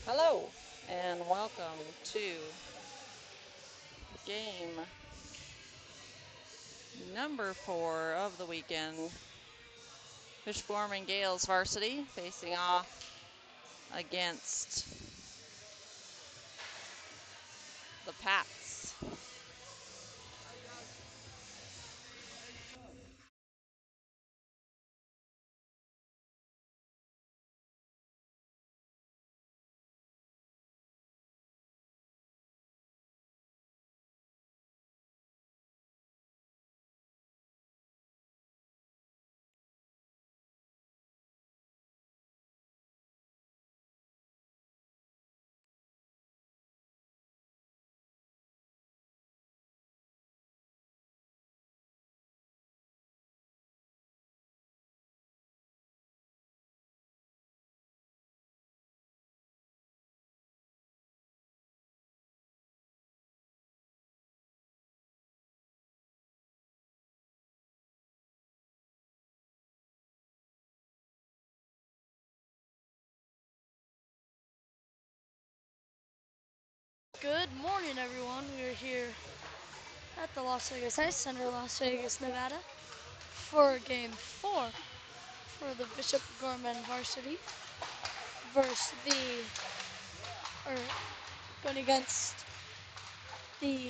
Hello and welcome to game number 4 of the weekend. Gorman Gales Varsity facing off against the Pats. Good morning, everyone. We are here at the Las Vegas Ice Center, Las Vegas, Nevada, for Game 4 for the Bishop Gorman Varsity versus or going against the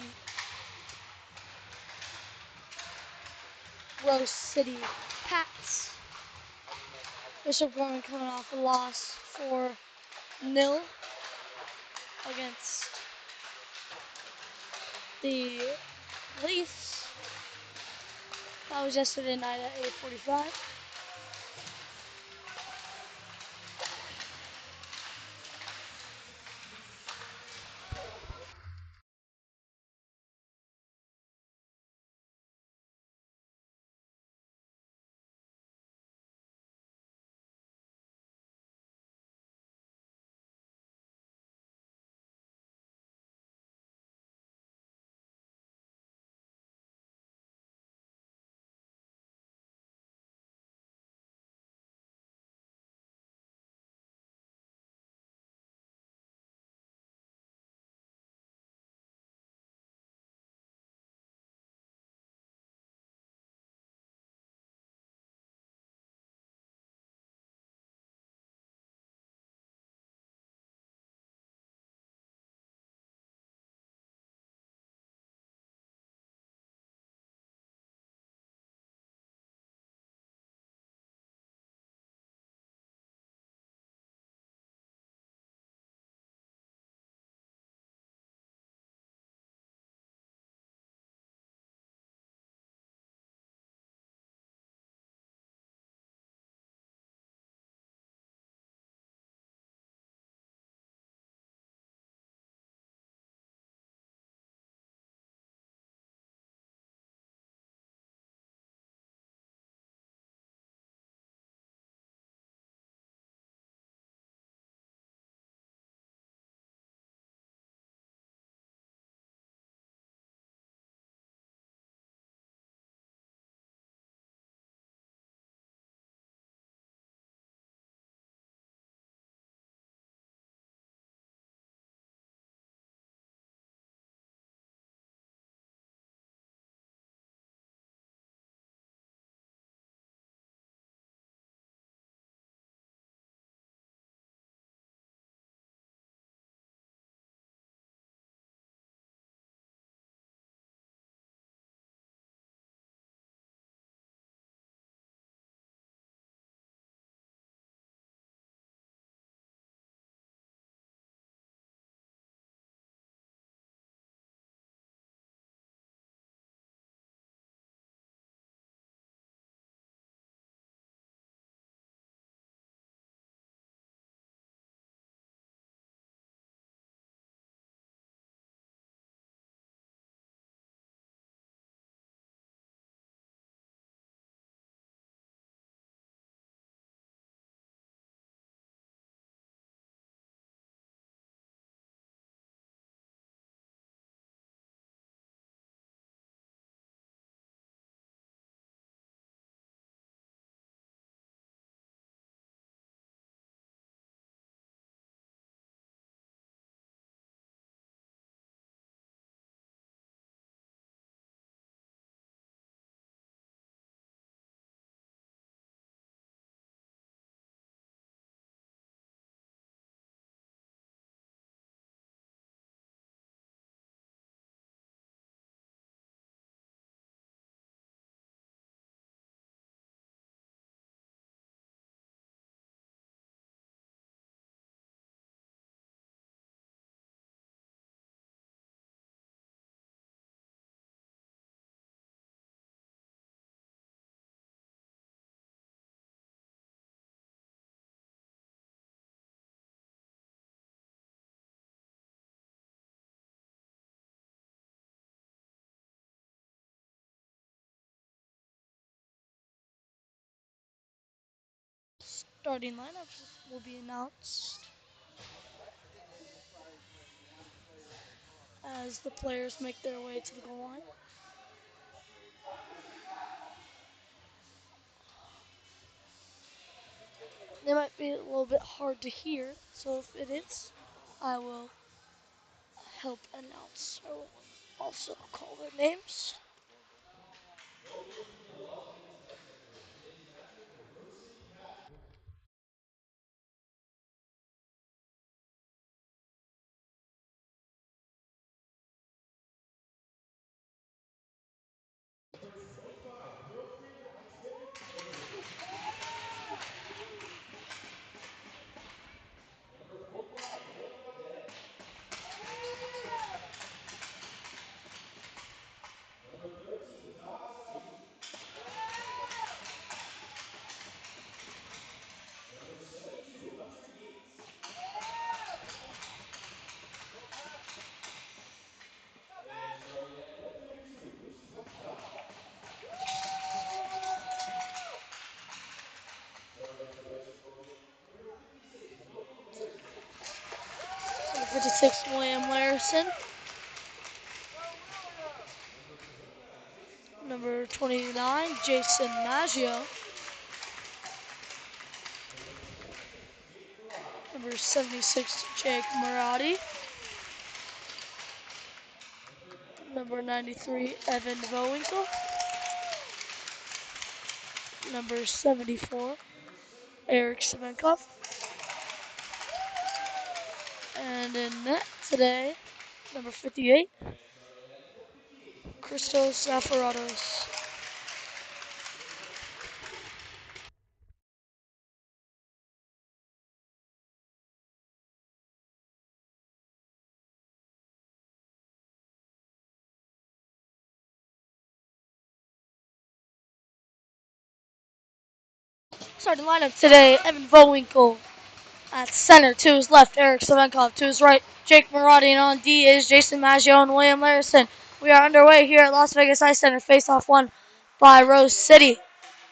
Rose City Pats. Bishop Gorman coming off a loss 4-0 against the Leafs. That was yesterday night at 8:45. Starting lineups will be announced as the players make their way to the goal line. They might be a little bit hard to hear, so if it is, I will help announce. I will also call their names. Number 56, William Larison. Number 29, Jason Maggio. Number 76, Jake Marotti. Number 93, Evan Vowinkle. Number 74, Eric Semenkov. And in net today, number 58, Christos Zafiratos. Starting lineup today, Evan Vowinkle at center. To his left, Eric Semenkov. To his right, Jake Marotti. And on D is Jason Maggio and William Larison. We are underway here at Las Vegas Ice Center. Face-off won by Rose City.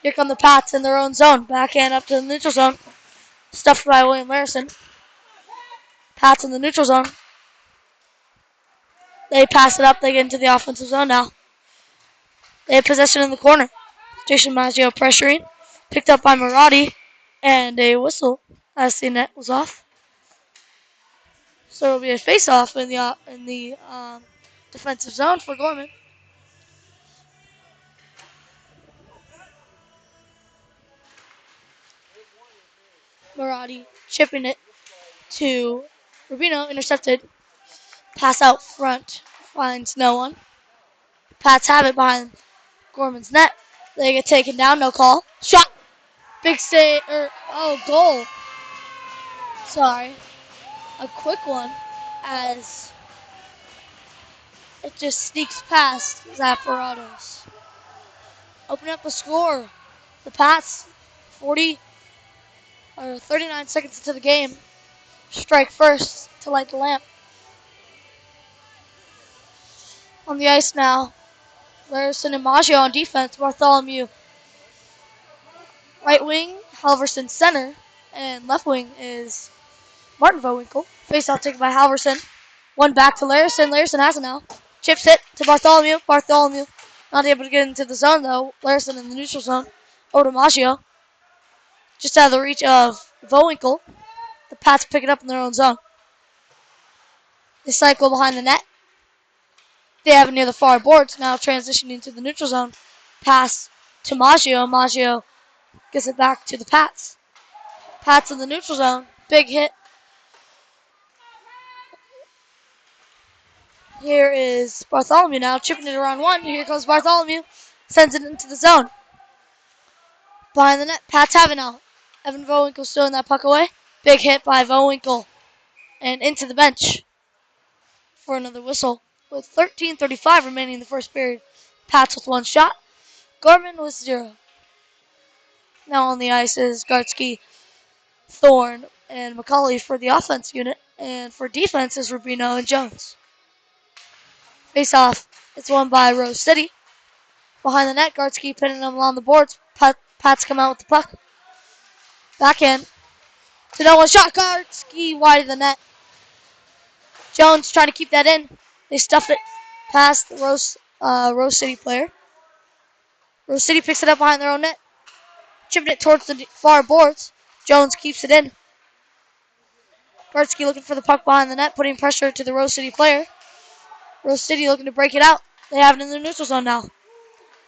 Here come the Pats in their own zone. Backhand up to the neutral zone. Stuffed by William Larison. Pats in the neutral zone. They pass it up. They get into the offensive zone now. They have possession in the corner. Jason Maggio pressuring. Picked up by Marotti. And a whistle as the net was off. So it'll be a face-off in the defensive zone for Gorman. Marotti chipping it to Rubino. Intercepted. Pass out front. Finds no one. Pats have it behind Gorman's net. They get taken down. No call. Shot. Big save. Goal. Sorry. A quick one as it just sneaks past Zafiratos. Open up the score. The Pats, 39 seconds into the game, strike first to light the lamp. On the ice now, Larison and Maggio on defense. Bartholomew right wing, Halverson center, and left wing is Martin Vowinkle. Face-off taken by Halverson. One back to Larison. Larison has it now. Chips hit to Bartholomew. Bartholomew not able to get into the zone though. Larison in the neutral zone. Over to Maggio. Just out of the reach of Vowinkle. The Pats pick it up in their own zone. They cycle behind the net. They have it near the far boards. Now transitioning to the neutral zone. Pass to Maggio. Maggio gets it back to the Pats. Pats in the neutral zone. Big hit. Here is Bartholomew now chipping it around one. Here comes Bartholomew. Sends it into the zone. Behind the net. Pats have it now. Evan Vowinkle stealing that puck away. Big hit by Vowinkle. And into the bench for another whistle. With 13:35 remaining in the first period. Pats with one shot. Gorman with 0. Now on the ice is Gartsky, Thorne, and McCauley for the offense unit. And for defense is Rubino and Jones. Face off. It's won by Rose City. Behind the net, Gartsky pinning them along the boards. Pats come out with the puck. Backhand. To no one shot. Gartsky wide of the net. Jones trying to keep that in. They stuff it past the Rose City player. Rose City picks it up behind their own net. Chipping it towards the far boards. Jones keeps it in. Gartsky looking for the puck behind the net, putting pressure to the Rose City player. Rose City looking to break it out. They have it in the neutral zone now.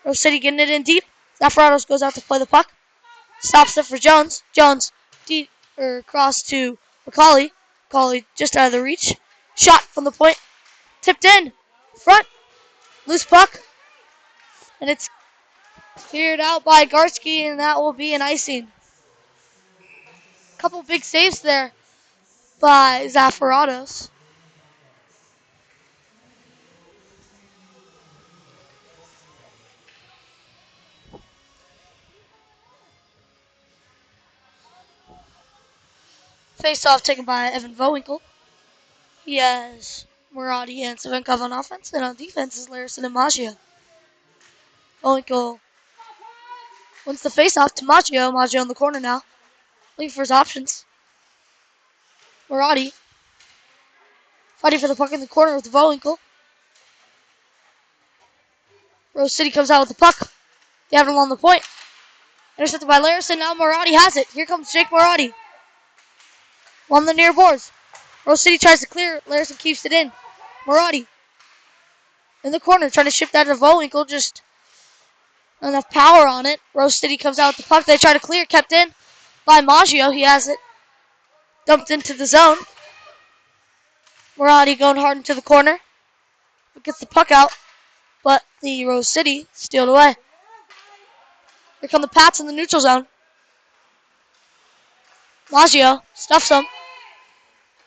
Rose City getting it in deep. Zafaratos goes out to play the puck. Stops it for Jones. Jones deep cross to McCauley. McCauley just out of the reach. Shot from the point. Tipped in. Front. Loose puck. And it's cleared out by Gartsky, and that will be an icing. Couple big saves there by Zafaratos. Face off taken by Evan Vowinkle. He has Murati and Savinkov on offense, and on defense is Larison and Maggio. Vowinkle wins the face off to Maggio. Maggio in the corner now, looking for his options. Murati fighting for the puck in the corner with Vowinkle. Rose City comes out with the puck. They have it along the point. Intercepted by Larison. Now Murati has it. Here comes Jake Murati. On the near boards. Rose City tries to clear. Larison keeps it in. Murati in the corner trying to shift that to Vowinkle. Just not enough power on it. Rose City comes out with the puck. They try to clear. Kept in by Maggio. He has it dumped into the zone. Murati going hard into the corner. Gets the puck out. But the Rose City stealed away. Here come the Pats in the neutral zone. Maggio stuffs him.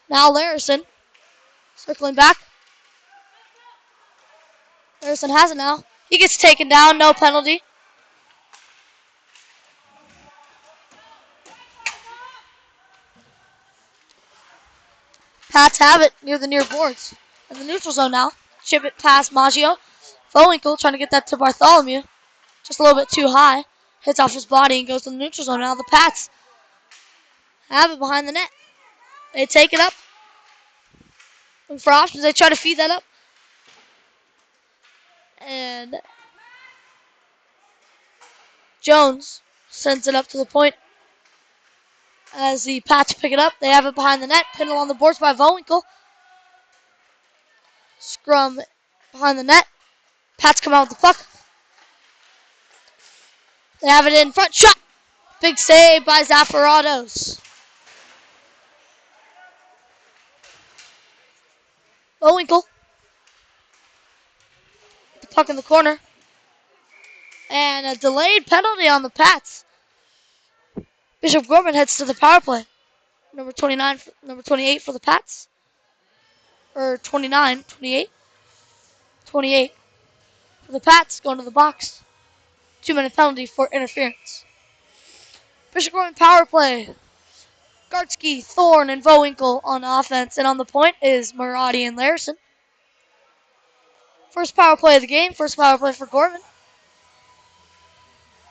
Now Larison circling back. Larison has it now. He gets taken down. No penalty. Pats have it near the near boards. In the neutral zone now. Chip it past Maggio. Vowinkle trying to get that to Bartholomew. Just a little bit too high. Hits off his body and goes to the neutral zone. Now the Pats have it behind the net. They take it up. Looking for options. They try to feed that up. And Jones sends it up to the point. As the Pats pick it up, they have it behind the net. Pinned along the boards by Vowinkle. Scrum behind the net. Pats come out with the puck. They have it in front. Shot! Big save by Zafaratos. Vowinkle. The puck in the corner. And a delayed penalty on the Pats. Bishop Gorman heads to the power play. Number 29, number 28 for the Pats. Or 29, 28. 28 for the Pats going to the box. 2-minute penalty for interference. Bishop Gorman power play. Gartsky, Thorne, and Vowinkle on offense. And on the point is Murati and Larison. First power play of the game. First power play for Gorman.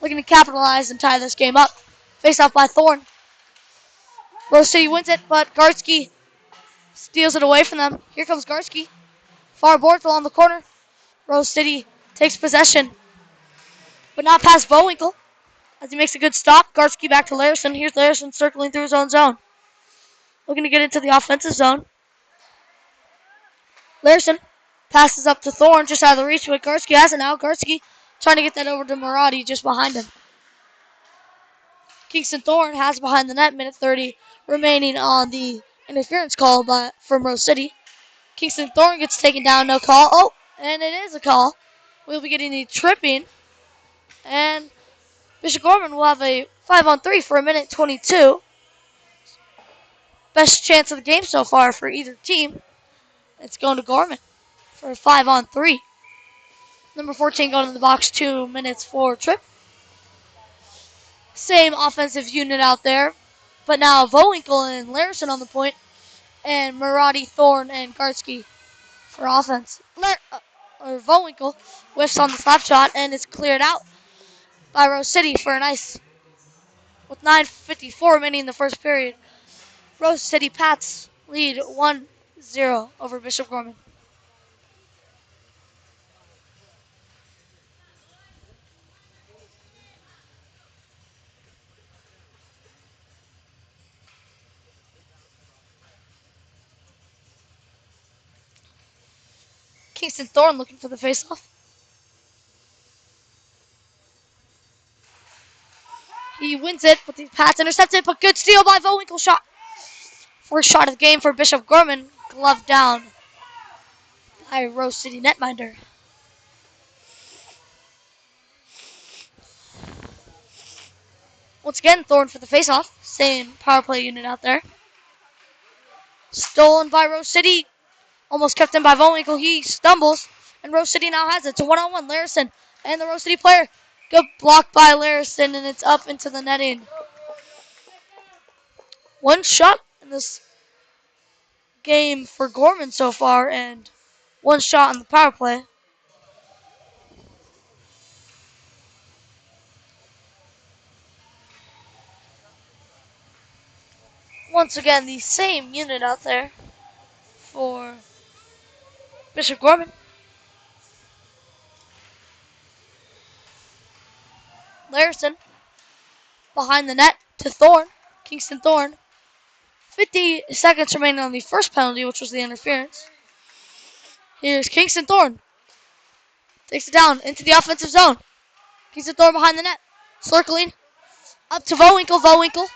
Looking to capitalize and tie this game up. Face off by Thorne. Rose City wins it, but Gartsky steals it away from them. Here comes Gartsky. Far boards along the corner. Rose City takes possession, but not past Vowinkle. As he makes a good stop, Gartsky back to Larison. Here's Larison circling through his own zone. Looking to get into the offensive zone. Larison passes up to Thorne, just out of the reach, but Gartsky has it now. Gartsky trying to get that over to Murati just behind him. Kingston Thorne has it behind the net. Minute 30 remaining on the interference call from Rose City. Kingston Thorne gets taken down, no call. Oh, and it is a call. We'll be getting the tripping. And Bishop Gorman will have a 5-on-3 for a minute 22. Best chance of the game so far for either team. It's going to Gorman for a 5-on-3. Number 14 going to the box, 2 minutes for trip. Same offensive unit out there. But now Vowinkle and Larison on the point. And Murati, Thorne, and Gartsky for offense. Vowinkle whiffs on the slap shot and it's cleared out by Rose City for an ice. with 9:54 remaining in the first period. Rose City Pats lead 1-0 over Bishop Gorman. Kingston Thorne looking for the faceoff. He wins it, but the Pats intercept it, but good steal by Vowinkle shot. First shot of the game for Bishop Gorman, gloved down by Rose City netminder. Once again, Thorne for the faceoff. Same power play unit out there. Stolen by Rose City. Almost kept in by Vowinkle. He stumbles, and Rose City now has it. It's a one-on-one. Larison and the Rose City player. Good block by Larison, and it's up into the netting. One shot in this game for Gorman so far, and one shot on the power play. Once again, the same unit out there for Bishop Gorman. Larison behind the net to Thorne. Kingston Thorne. 50 seconds remaining on the first penalty, which was the interference. Here's Kingston Thorne. Takes it down into the offensive zone. Kingston Thorne behind the net. Circling. Up to Vowinkle. Vowinkle.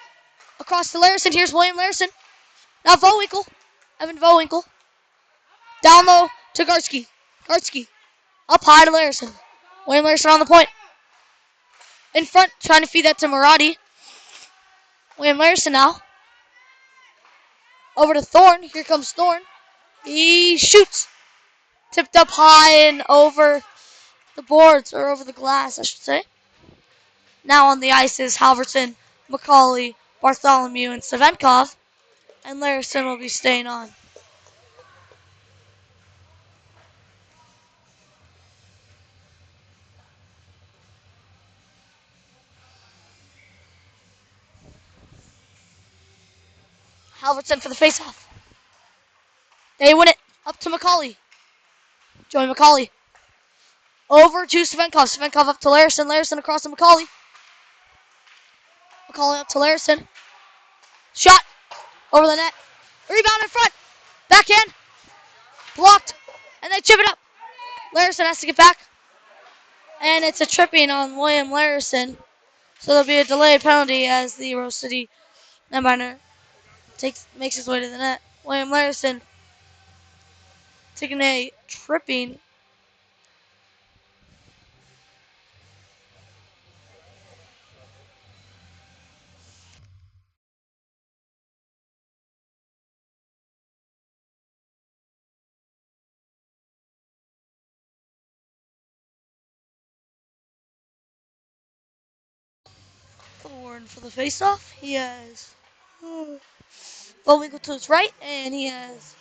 Across to Larison. Here's William Larison. Now Vowinkle. Evan Vowinkle. Down low to Gartsky. Gartsky. Up high to Larison. William Larison on the point. In front, trying to feed that to Maradi. William Larison now. Over to Thorne. Here comes Thorne. He shoots. Tipped up high and over the boards, or over the glass, I should say. Now on the ice is Halverson, McCauley, Bartholomew, and Savenkov. And Larison will be staying on. Halverson for the faceoff. They win it. Up to McCauley. Joey McCauley. Over to Savenkov. Savenkov up to Larison. Larison across to McCauley. McCauley up to Larison. Shot. Over the net. Rebound in front. Backhand. Blocked. And they chip it up. Larison has to get back. And it's a tripping on William Larison. So there'll be a delayed penalty as the Rose City netminder makes his way to the net. William Larison taking a tripping. Thorne for the faceoff. He has Bowinkle to his right, and he has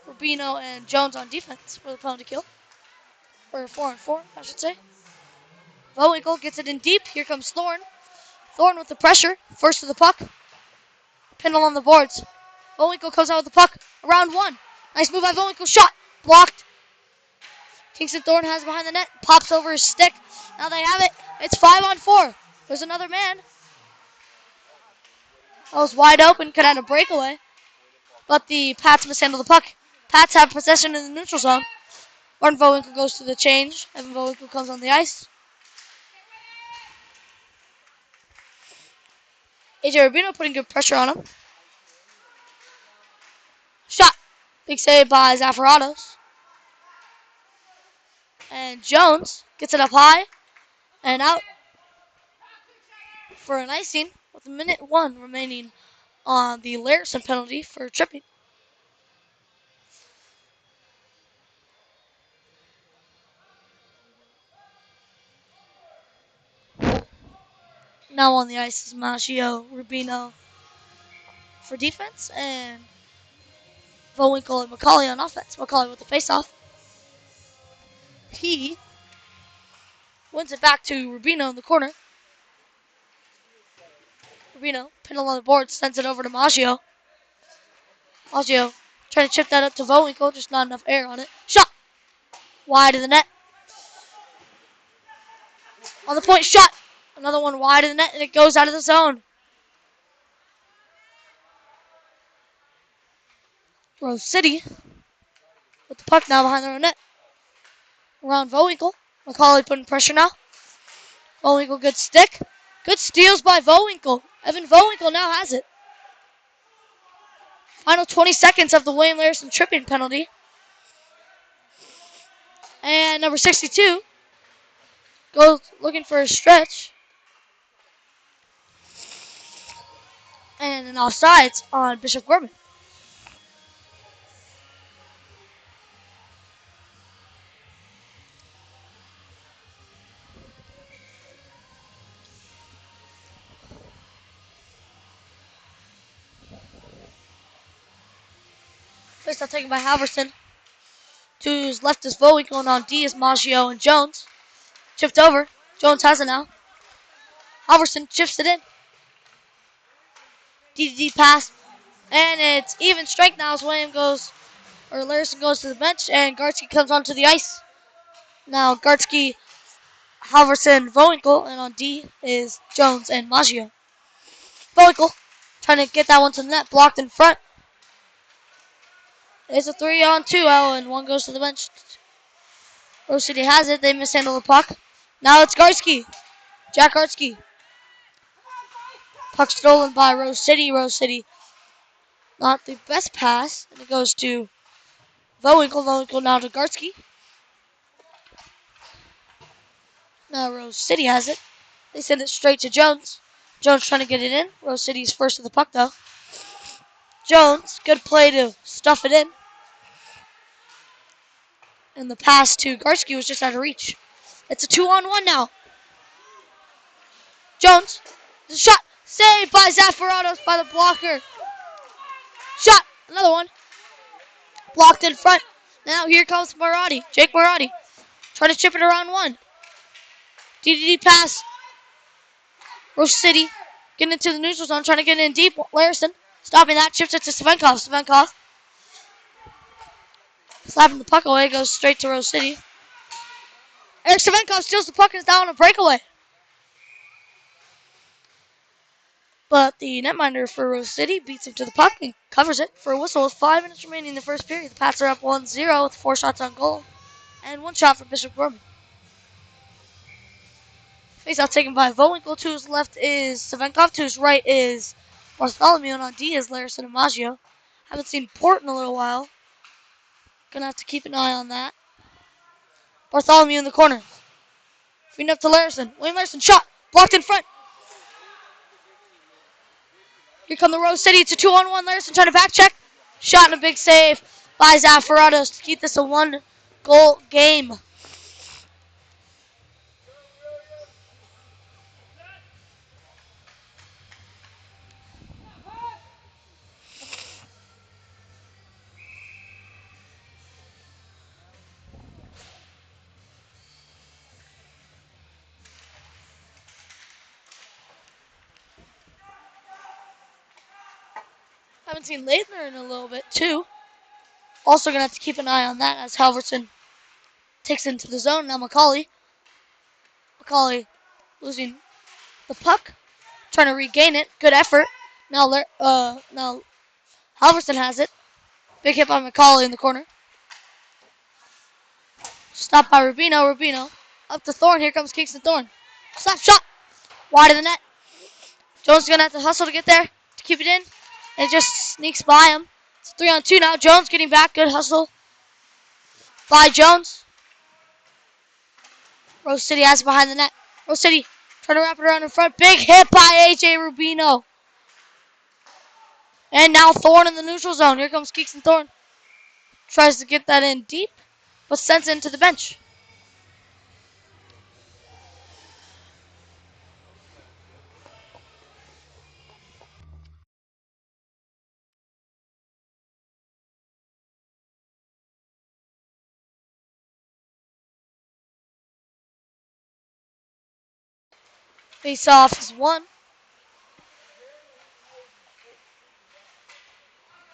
Rubino and Jones on defense for the penalty kill. Or 4-on-4, I should say. Bowinkle gets it in deep. Here comes Thorne. Thorne with the pressure. First to the puck. Pindle on the boards. Bowinkle comes out with the puck. Around one. Nice move by Bowinkle. Shot. Blocked. Kingston Thorne has it behind the net. Pops over his stick. Now they have it. It's 5-on-4. There's another man. That was wide open. Could have had a breakaway. But the Pats mishandled the puck. Pats have possession in the neutral zone. Martin Bowinkle goes to the change. Evan Bowinkle comes on the ice. AJ Rubino putting good pressure on him. Shot. Big save by Zafaratos. And Jones gets it up high and out for an icing with 1:01 remaining on the Larison penalty for tripping. Now on the ice is Machio Rubino for defense and Bowinkle and McCauley on offense. McCauley with the faceoff. He wins it back to Rubino in the corner. Rubino. Pin on the board, sends it over to Maggio. Maggio trying to chip that up to Vowinkle, just not enough air on it. Shot! Wide of the net. On the point, shot! Another one wide of the net, and it goes out of the zone. Rose City with the puck now behind their own net. Around Vowinkle. McCauley putting pressure now. Vowinkle, good stick. Good steals by Vowinkle. Evan Vowinkle now has it. Final 20 seconds of the Wayne Larson tripping penalty. And number 62 goes looking for a stretch. And an offsides on Bishop Gorman. First out taken by Halverson. To his left is Vowinkle, and on D is Maggio and Jones. Chipped over. Jones has it now. Halverson chips it in. D pass. And it's even strength now as Larson goes to the bench, and Gartsky comes onto the ice. Now Gartsky, Halverson, Vowinkle, and on D is Jones and Maggio. Vowinkle trying to get that one to the net, blocked in front. It's a 3-on-2, and one goes to the bench. Rose City has it. They mishandle the puck. Now it's Gartsky. Jack Gartsky. Puck stolen by Rose City. Rose City not the best pass. And it goes to Vowinkle. Vowinkle now to Gartsky. Now Rose City has it. They send it straight to Jones. Jones trying to get it in. Rose City's first to the puck though. Jones, good play to stuff it in. And the pass to Gartsky was just out of reach. It's a 2-on-1 now. Jones, the shot, saved by Zafaratos by the blocker. Shot, another one. Blocked in front. Now here comes Marotti. Jake Marotti trying to chip it around one. DDD pass. Rose City getting into the neutral zone, trying to get in deep. Larson stopping that, chips it to Svenkov. Svenkov slapping the puck away, goes straight to Rose City. Eric Svenkov steals the puck and is down on a breakaway. But the netminder for Rose City beats him to the puck and covers it for a whistle with 5 minutes remaining in the first period. The Pats are up 1-0 with 4 shots on goal and 1 shot for Bishop Gorman. Face-off taken by Vowinkle. To his left is Svenkov. To his right is Bartholomew. And on D is Larson and Maggio. Haven't seen Port in a little while. Gonna have to keep an eye on that. Bartholomew in the corner. Feeding up to Larson. Wayne Larson shot. Blocked in front. Here come the Rose City. It's a 2-on-1. Larson trying to back check. Shot and a big save by Zafaratos to keep this a 1-goal game. Haven't seen Leithner in a little bit, too. Also going to have to keep an eye on that as Halverson takes into the zone. Now McCauley. McCauley losing the puck. Trying to regain it. Good effort. Now Halverson has it. Big hit by McCauley in the corner. Stopped by Rubino. Rubino up to Thorne. Here comes Kingston Thorne. Slap shot. Wide of the net. Jones is going to have to hustle to get there to keep it in. And it just sneaks by him. It's 3-on-2 now. Jones getting back. Good hustle by Jones. Rose City has it behind the net. Rose City trying to wrap it around in front. Big hit by A.J. Rubino. And now Thorne in the neutral zone. Here comes Kingston Thorne. Tries to get that in deep, but sends it into the bench. Face off is won.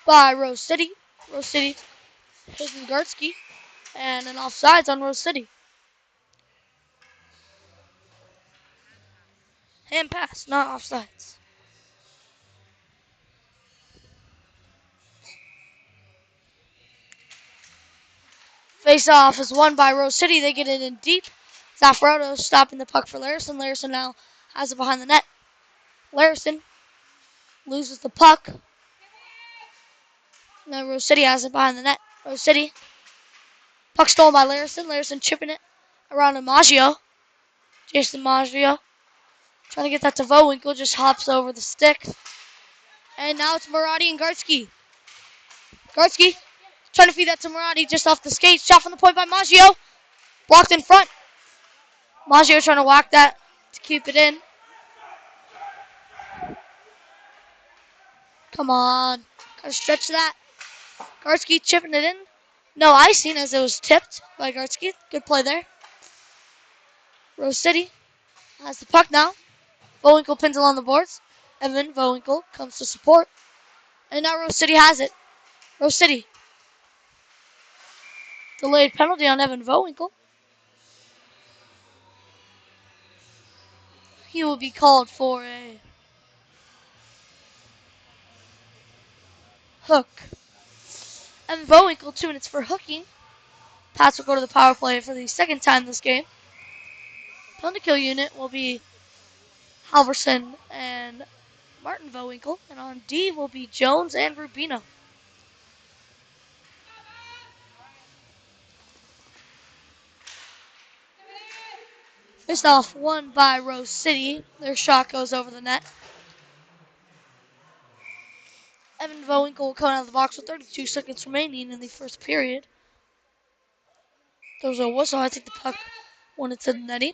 by Rose City. Rose City hitting Gartsky. And an offsides on Rose City. Hand pass, not offsides. Face-off is won by Rose City. They get it in deep. Zaffarotto stopping the puck for Larison. Larison now has it behind the net. Larison loses the puck. Now Rose City has it behind the net. Rose City. Puck stolen by Larison. Larison chipping it around to Maggio. Jason Maggio trying to get that to Vowinkle. Just hops over the stick. And now it's Marotti and Gartsky. Gartsky trying to feed that to Marotti just off the skate. Shot from the point by Maggio. Blocked in front. Maggio trying to whack that to keep it in. Come on. Gotta stretch that. Gartsky chipping it in. No icing as it was tipped by Gartsky. Good play there. Rose City has the puck now. Vowinkle pins along the boards. Evan Vowinkle comes to support. And now Rose City has it. Rose City. Delayed penalty on Evan Vowinkle. He will be called for a hook. Evan Vowinkle, 2 minutes for hooking. Pats will go to the power play for the second time this game. Penalty kill unit will be Halverson and Martin Vowinkle. And on D will be Jones and Rubino. Faced off won by Rose City. Their shot goes over the net. Evan Vowinkle will come out of the box with 32 seconds remaining in the first period. There was a whistle. I think the puck went into the netting.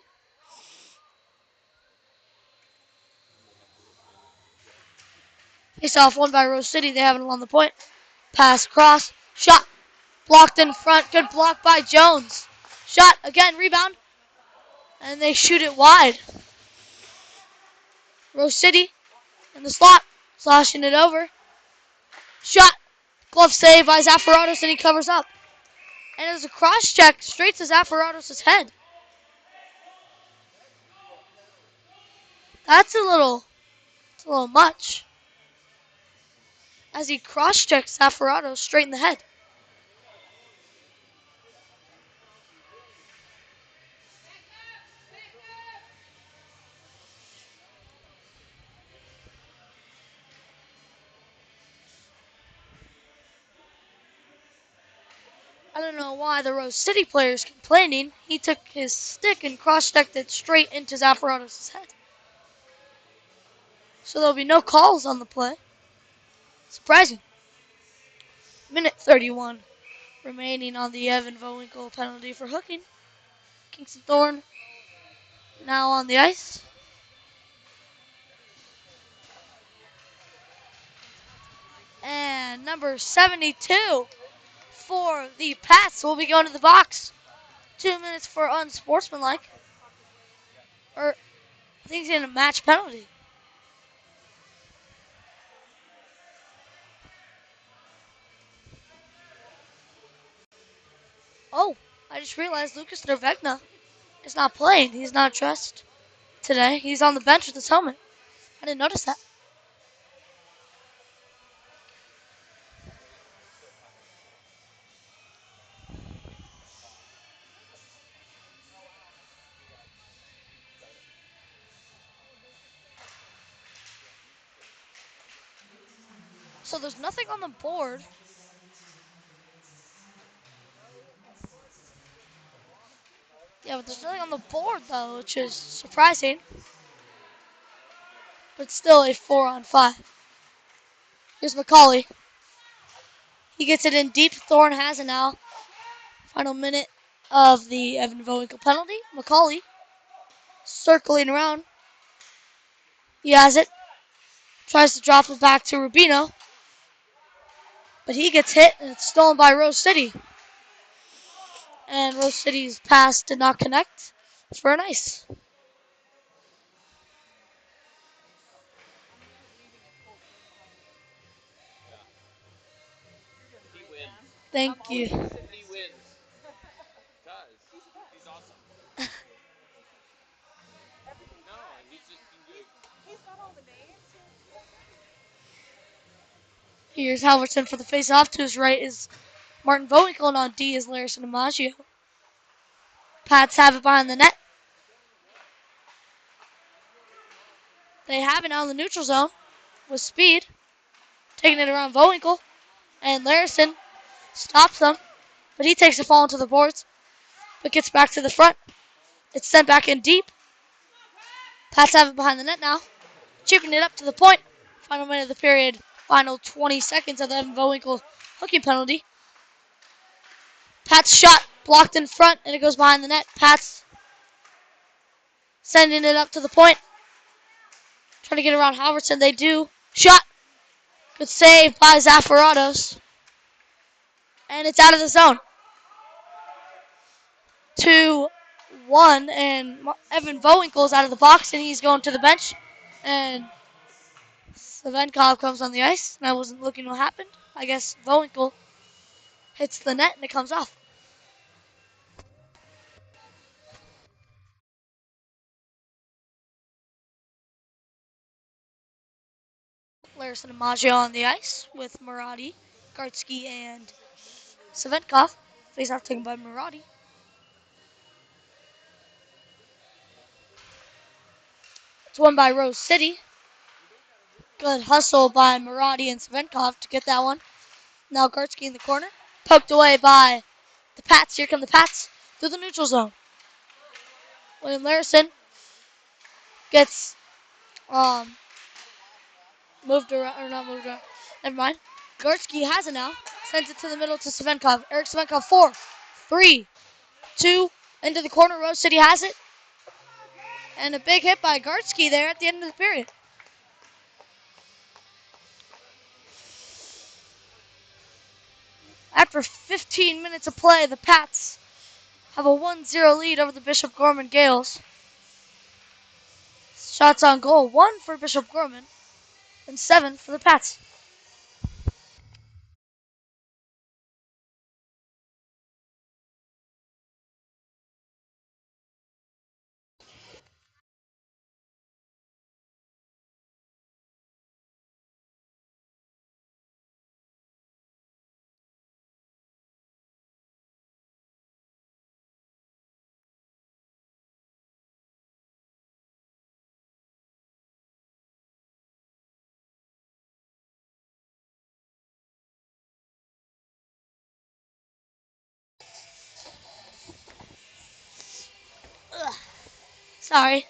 Face off won by Rose City. They have it along the point. Pass across. Shot. Blocked in front. Good block by Jones. Shot again. Rebound. And they shoot it wide. Rose City in the slot. Slashing it over. Shot. Glove save by Zaffarottos and he covers up. And there's a cross check straight to Zaffarottos' head. That's a little much. As he cross checks Zaffarottos straight in the head. I don't know why the Rose City player is complaining. He took his stick and cross-checked it straight into Zaffarottos' head. So there'll be no calls on the play. Surprising. Minute 31 remaining on the Evan Vowinkle penalty for hooking. Kingston Thorne now on the ice. And number 72 for the Pats will be going to the box. 2 minutes for unsportsmanlike. Or I think he's getting a match penalty. Oh, I just realized Lucas Nervegna is not playing. He's not dressed today. He's on the bench with his helmet. I didn't notice that. So there's nothing on the board. Yeah, but there's nothing on the board, though, which is surprising. But still a 4-on-5. Here's McCauley. He gets it in deep. Thorne has it now. Final minute of the Evan Vowinkle penalty. McCauley circling around. He has it. Tries to drop it back to Rubino. But he gets hit, and it's stolen by Rose City. And Rose City's pass did not connect for an ice. Thank you. Here's Halverson for the face-off. To his right is Martin Bowinkle, and on D is Larison DiMaggio. Pats have it behind the net. They have it now in the neutral zone with speed. Taking it around Bowinkle. And Larison stops them, but he takes the fall into the boards, but gets back to the front. It's sent back in deep. Pats have it behind the net now. Chipping it up to the point. Final minute of the period. Final 20 seconds of the Evan Bowinkle hooking penalty. Pat's shot blocked in front, and it goes behind the net. Pat's sending it up to the point. Trying to get around Halverson. They do. Shot. Good save by Zafaratos. And it's out of the zone. 2-1, and Evan Bowinkle's out of the box, and he's going to the bench. And Savenkov comes on the ice, and I wasn't looking what happened. I guess Bowinkle hits the net, and it comes off. Larison and Maggio on the ice with Murati, Gartsky, and Savenkov. Face off taken by Murati. It's won by Rose City. Good hustle by Murati and Savenkov to get that one. Now Gartsky in the corner. Poked away by the Pats. Here come the Pats through the neutral zone. William Larison gets moved around, or not moved around. Never mind. Gartsky has it now. Sends it to the middle to Savenkov. Eric Savenkov, 4, 3, 2, into the corner. Rose City has it. And a big hit by Gartsky there at the end of the period. After 15 minutes of play, the Pats have a 1-0 lead over the Bishop Gorman Gales. Shots on goal, 1 for Bishop Gorman and 7 for the Pats. Ugh. Sorry.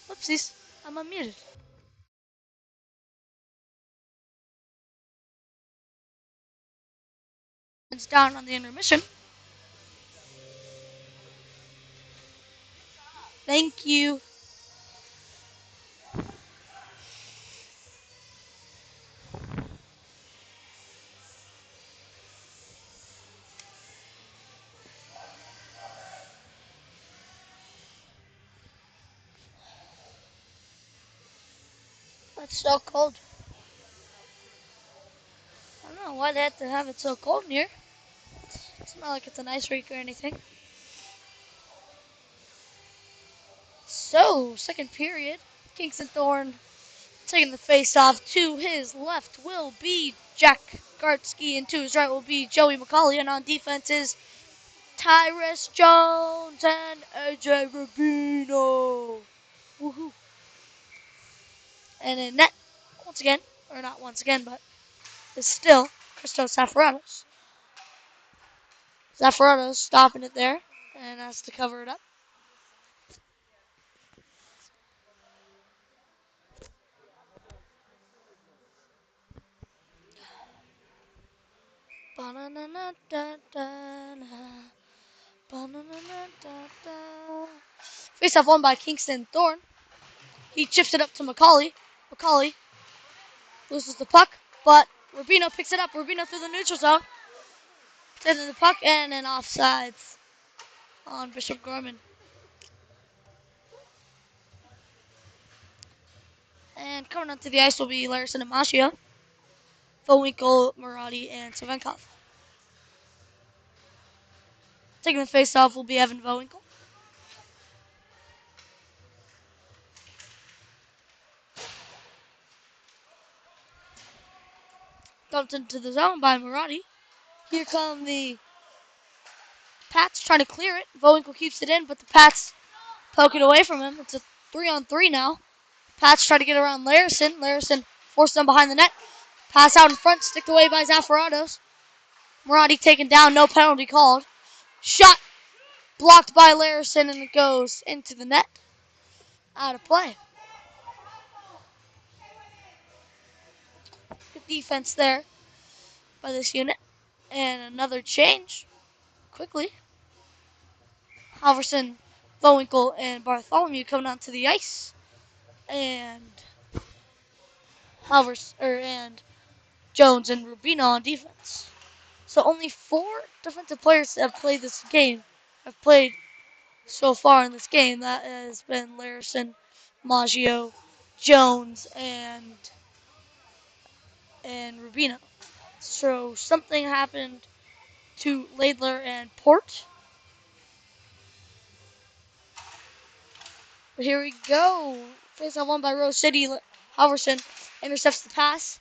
Whoopsies. I'm unmuted. It's down on the intermission. Thank you. It's so cold. I don't know why they had to have it so cold in here. It's not like it's an ice rink or anything. So, second period. Kingston Thorne taking the face off. To his left will be Jack Gartsky, and to his right will be Joey McCauley. And on defense is Tyrus Jones and AJ Rubino. Woohoo. And in net, once again, or not once again, but is still Christos Zafaratos. Zafaratos stopping it there and has to cover it up. Face off won by Kingston Thorne. He chips it up to McCauley. McCauley loses the puck, but Rubino picks it up. Rubino through the neutral zone. Sends the puck and an offsides on Bishop Gorman. And coming onto the ice will be Larison and Maggio. Vowinkle, Murati, and Savenkov. Taking the face-off will be Evan Vowinkle. Dumped into the zone by Murati. Here come the Pats trying to clear it. Vowinkle keeps it in, but the Pats poke it away from him. It's a 3-on-3 now. Pats try to get around Larison. Larison forced them behind the net. Pass out in front, sticked away by Zafaratos. Murati taken down, no penalty called. Shot blocked by Larison, and it goes into the net. Out of play. Good defense there by this unit. And another change. Quickly. Halverson, Vowinkle, and Bartholomew coming onto the ice. And and Jones and Rubino on defense. So only 4 defensive players have played this game. Have played so far in this game. That has been Larison, Maggio, Jones, and Rubino. So something happened to Laidler and Port. But here we go. Face off won by Rose City. Halverson intercepts the pass.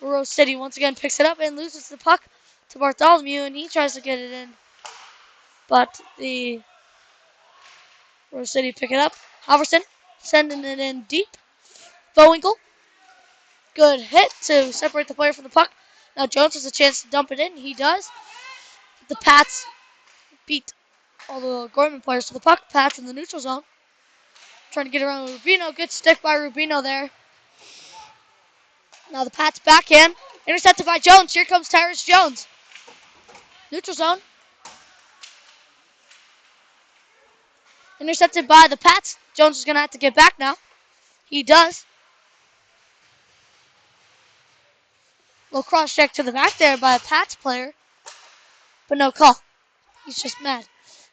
Rose City once again picks it up and loses the puck to Bartholomew, and he tries to get it in. But the Rose City pick it up. Halverson sending it in deep. Vowinkle. Good hit to separate the player from the puck. Now Jones has a chance to dump it in. He does. The Pats beat all the Gorman players to the puck. Pats in the neutral zone. Trying to get around Rubino. Good stick by Rubino there. Now the Pats backhand. Intercepted by Jones. Here comes Tyrus Jones. Neutral zone. Intercepted by the Pats. Jones is going to have to get back now. He does. Little cross check to the back there by a Pats player. But no call. He's just mad.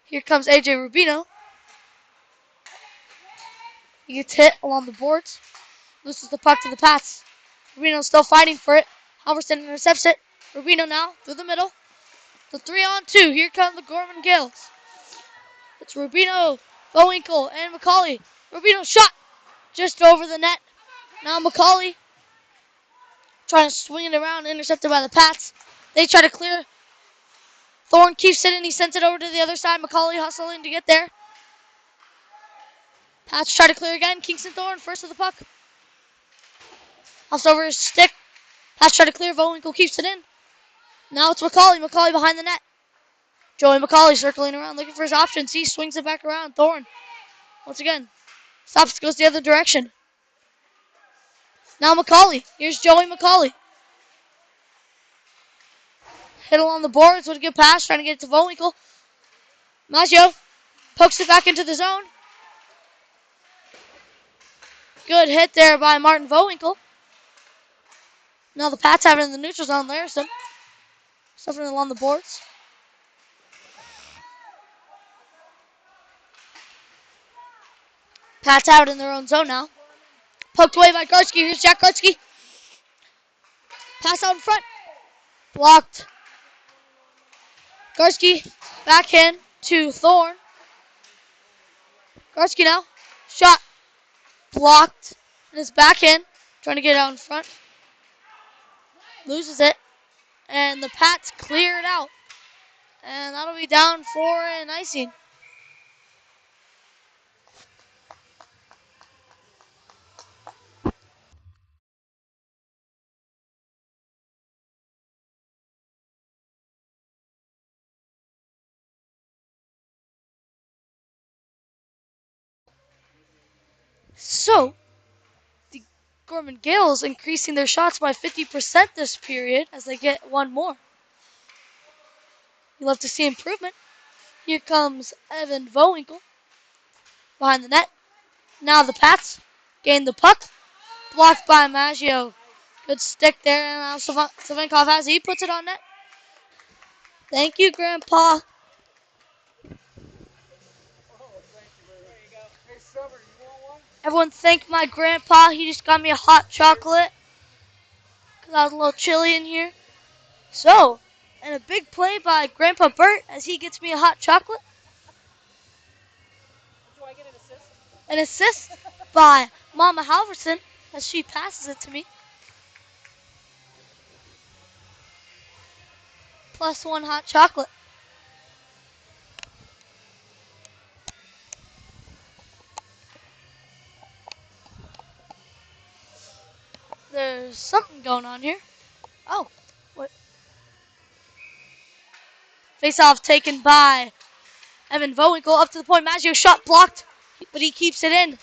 Here comes AJ Rubino. He gets hit along the boards. Loses the puck to the Pats. Rubino still fighting for it. Halverson intercepts it. Rubino now through the middle. The 3-on-2. Here come the Gorman Gales. It's Rubino, Vowinkle, and McCauley. Rubino shot just over the net. Now McCauley trying to swing it around, intercepted by the Pats. They try to clear. Thorne keeps it in. He sends it over to the other side. McCauley hustling to get there. Pats try to clear again. Kingston Thorne first with the puck. Hops over his stick. Pats try to clear. Vowinkle keeps it in. Now it's McCauley. McCauley behind the net. Joey McCauley circling around, looking for his options. He swings it back around. Thorne, once again, stops, goes the other direction. Now McCauley. Here's Joey McCauley. Hit along the boards with a good pass, trying to get it to Vowinkle. Maggio pokes it back into the zone. Good hit there by Martin Vowinkle. Now the Pats have it in the neutral zone. Larison suffering along the boards. Pats out in their own zone now. Poked away by Gartsky. Here's Jack Gartsky. Pass out in front. Blocked. Gartsky backhand to Thorne. Gartsky now. Shot. Blocked. And his backhand. Trying to get out in front. Loses it. And the Pats clear it out. And that'll be down for an icing. So, the Gorman Gales increasing their shots by 50% this period as they get one more. You love to see improvement. Here comes Evan Vowinkle behind the net. Now the Pats gain the puck. Blocked by Maggio. Good stick there. And now Savenkov has it. He puts it on net. Thank you, Grandpa. Everyone thank my grandpa. He just got me a hot chocolate. Got a little chilly in here. So, and a big play by Grandpa Bert as he gets me a hot chocolate. Do I get an assist? An assist by Mama Halverson as she passes it to me. +1 hot chocolate. There's something going on here. Oh, what? Face off taken by Evan Vowinkle up to the point. Maggio shot blocked, but he keeps it in.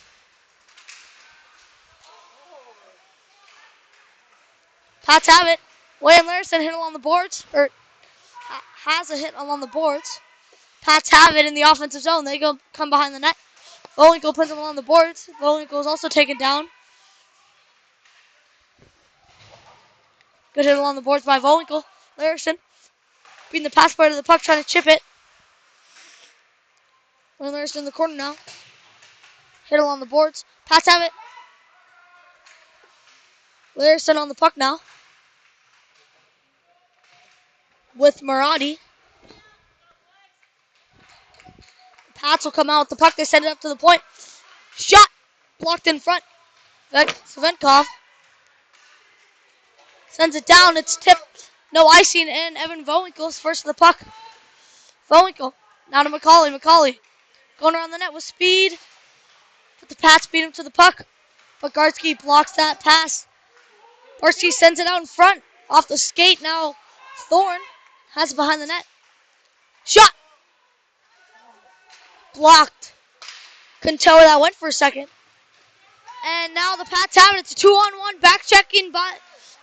Pats have it. William Larson hit along the boards, or has a hit along the boards. Pats have it in the offensive zone. They come behind the net. Vowinkle puts him along the boards. Vowinkle is also taken down. Good hit along the boards by Vowinkle. Larson beating the pass part of the puck, trying to chip it. Larson in the corner now. Hit along the boards. Pats have it. Larson on the puck now. With Maradi. Pats will come out with the puck. They send it up to the point. Shot. Blocked in front. Svenkov sends it down. It's tipped. No icing, and Evan Vowinkle's first to the puck. Vowinkle. Now to McCauley. McCauley going around the net with speed. But the Pats beat him to the puck. But Gartsky blocks that pass. Gartsky sends it out in front. Off the skate now. Thorne has it behind the net. Shot. Blocked. Couldn't tell where that went for a second. And now the Pats have it. It's a 2-on-1 back checking by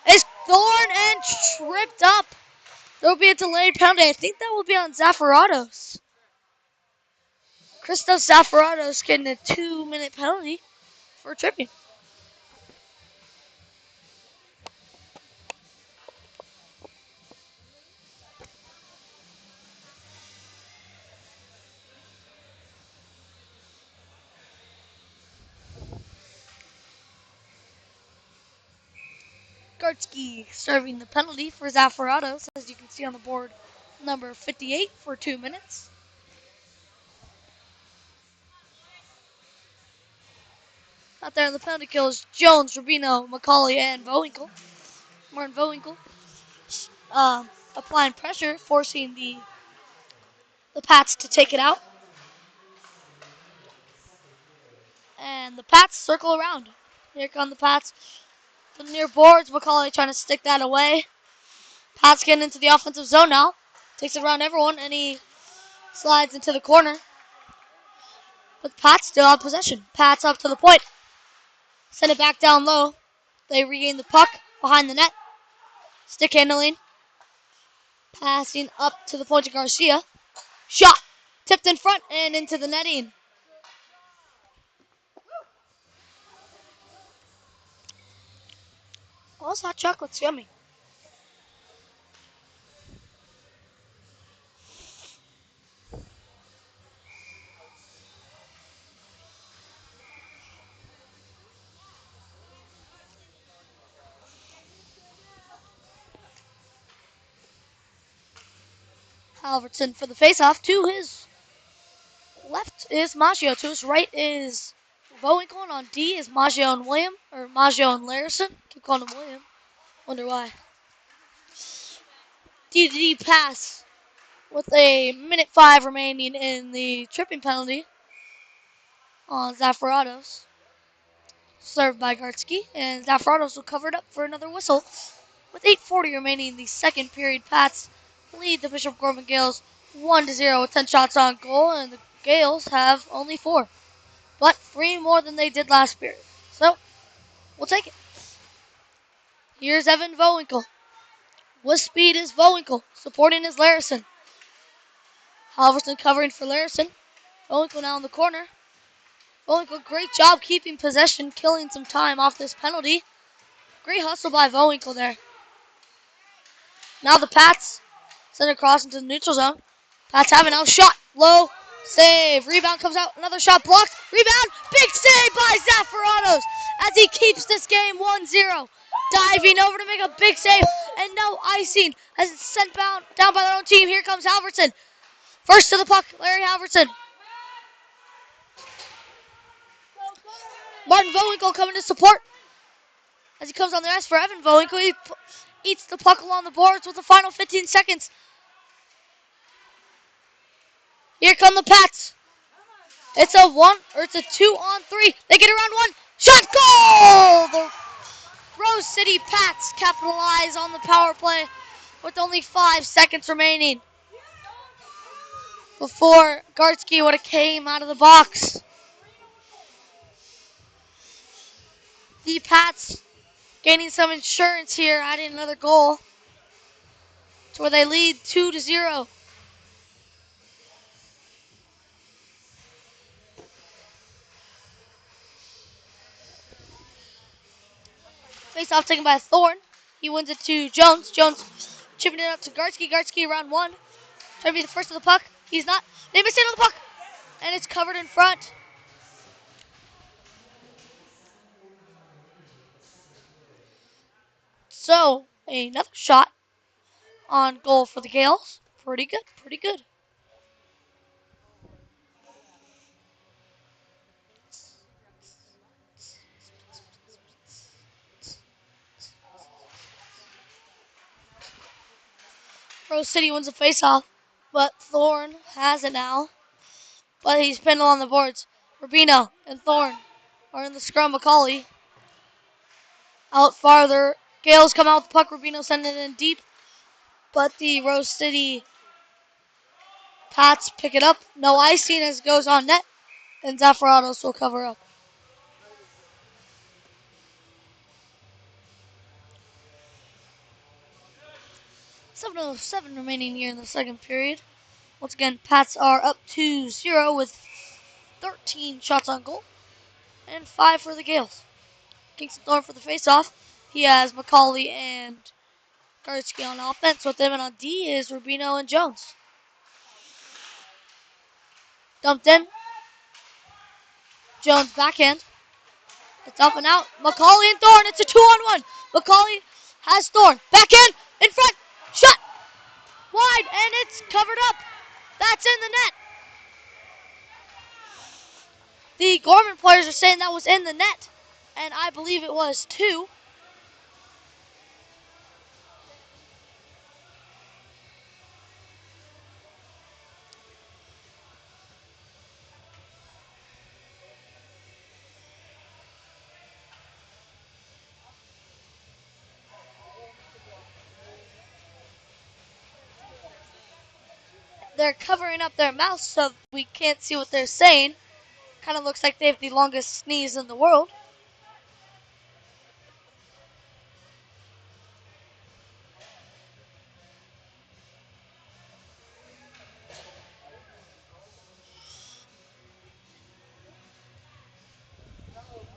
is Thorne and tripped up. There will be a delayed penalty. I think that will be on Zafaratos. Christos Zafaratos getting a 2-minute penalty for tripping. Gartsky serving the penalty for Zafaratos, as you can see on the board, number 58 for 2 minutes. Out there on the penalty kill is Jones, Rubino, McCauley, and Vowinkle. Martin Vowinkle applying pressure, forcing the Pats to take it out. And the Pats circle around. Here come the Pats. The near boards, McCauley trying to stick that away. Pats getting into the offensive zone now. Takes it around everyone, and he slides into the corner. But the Pats still have possession. Pats up to the point. Send it back down low. They regain the puck behind the net. Stick handling. Passing up to the point to Garcia. Shot. Tipped in front and into the netting. Oh, this hot chocolate's yummy. Halverson for the faceoff. To his left is Maggio. To his right is Vowinkle. And on D is Maggio and William. Or Maggio and Larson. Keep calling him William. Wonder why. D pass with a minute 5 remaining in the tripping penalty on Zafaratos. Served by Gartsky. And Zafaratos will cover it up for another whistle. With 8:40 remaining in the second period, Pats lead the Bishop Gorman Gales 1-0 with 10 shots on goal, and the Gales have only 4. But 3 more than they did last period. So, we'll take it. Here's Evan Vowinkle. With speed is Vowinkle. Supporting is Larson. Halverson covering for Larson. Vowinkle now in the corner. Vowinkle, great job keeping possession, killing some time off this penalty. Great hustle by Vowinkle there. Now the Pats send it across into the neutral zone. Pats have it now. Shot. Low. Save. Rebound comes out. Another shot blocked. Rebound. Big save by Zafaratos as he keeps this game 1-0. diving over to make a big save, and no icing as it's sent down by their own team. Here comes Halverson. First to the puck, Larry Halverson. Martin Vowinkle coming to support as he comes on the ice for Evan Vowinkle. He eats the puck along the boards with the final 15 seconds. Here come the Pats. It's a 2-on-3. They get around one. Shot, goal! The Rose City Pats capitalize on the power play with only 5 seconds remaining before Gartsky would have came out of the box. The Pats gaining some insurance here, adding another goal to where they lead 2-0. Face off taken by Thorne. He wins it to Jones. Jones chipping it up to Gartsky. Gartsky around one. Trying to be the first of the puck. He's not. They miss it on the puck. And it's covered in front. So, another shot on goal for the Gales. Pretty good, pretty good. Rose City wins the faceoff, but Thorne has it now. But he's pinned on the boards. Rubino and Thorne are in the scrum. McCauley out farther. Gales come out with the puck. Rubino sending it in deep. But the Rose City Pats pick it up. No icing as it goes on net. And Zafaratos will cover up. 7:07 remaining here in the second period. Once again, Pats are up 2-0 with 13 shots on goal and 5 for the Gales. Kingston Thorne for the faceoff. He has McCauley and Gartsky on offense. With them, and on D is Rubino and Jones. Dumped in. Jones backhand. It's up and out. McCauley and Thorne. It's a 2-on-1. McCauley has Thorne. Backhand. In front. Shot. Wide. And it's covered up. That's in the net. The Gorman players are saying that was in the net. And I believe it was too. They're covering up their mouths so we can't see what they're saying. Kind of looks like they have the longest sneeze in the world.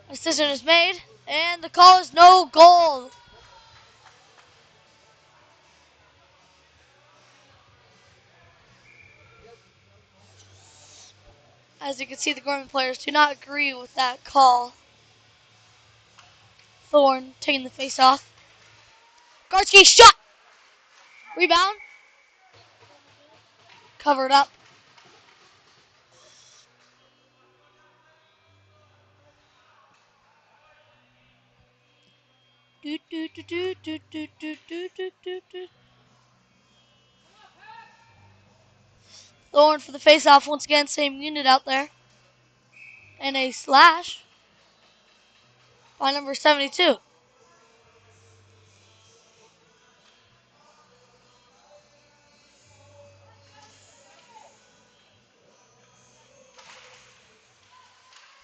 A decision is made, and the call is no goal. As you can see, the Gorman players do not agree with that call. Thorne taking the face off. Gartsky shot. Rebound. Covered up. Thorne for the face-off once again, same unit out there. And a slash by number 72.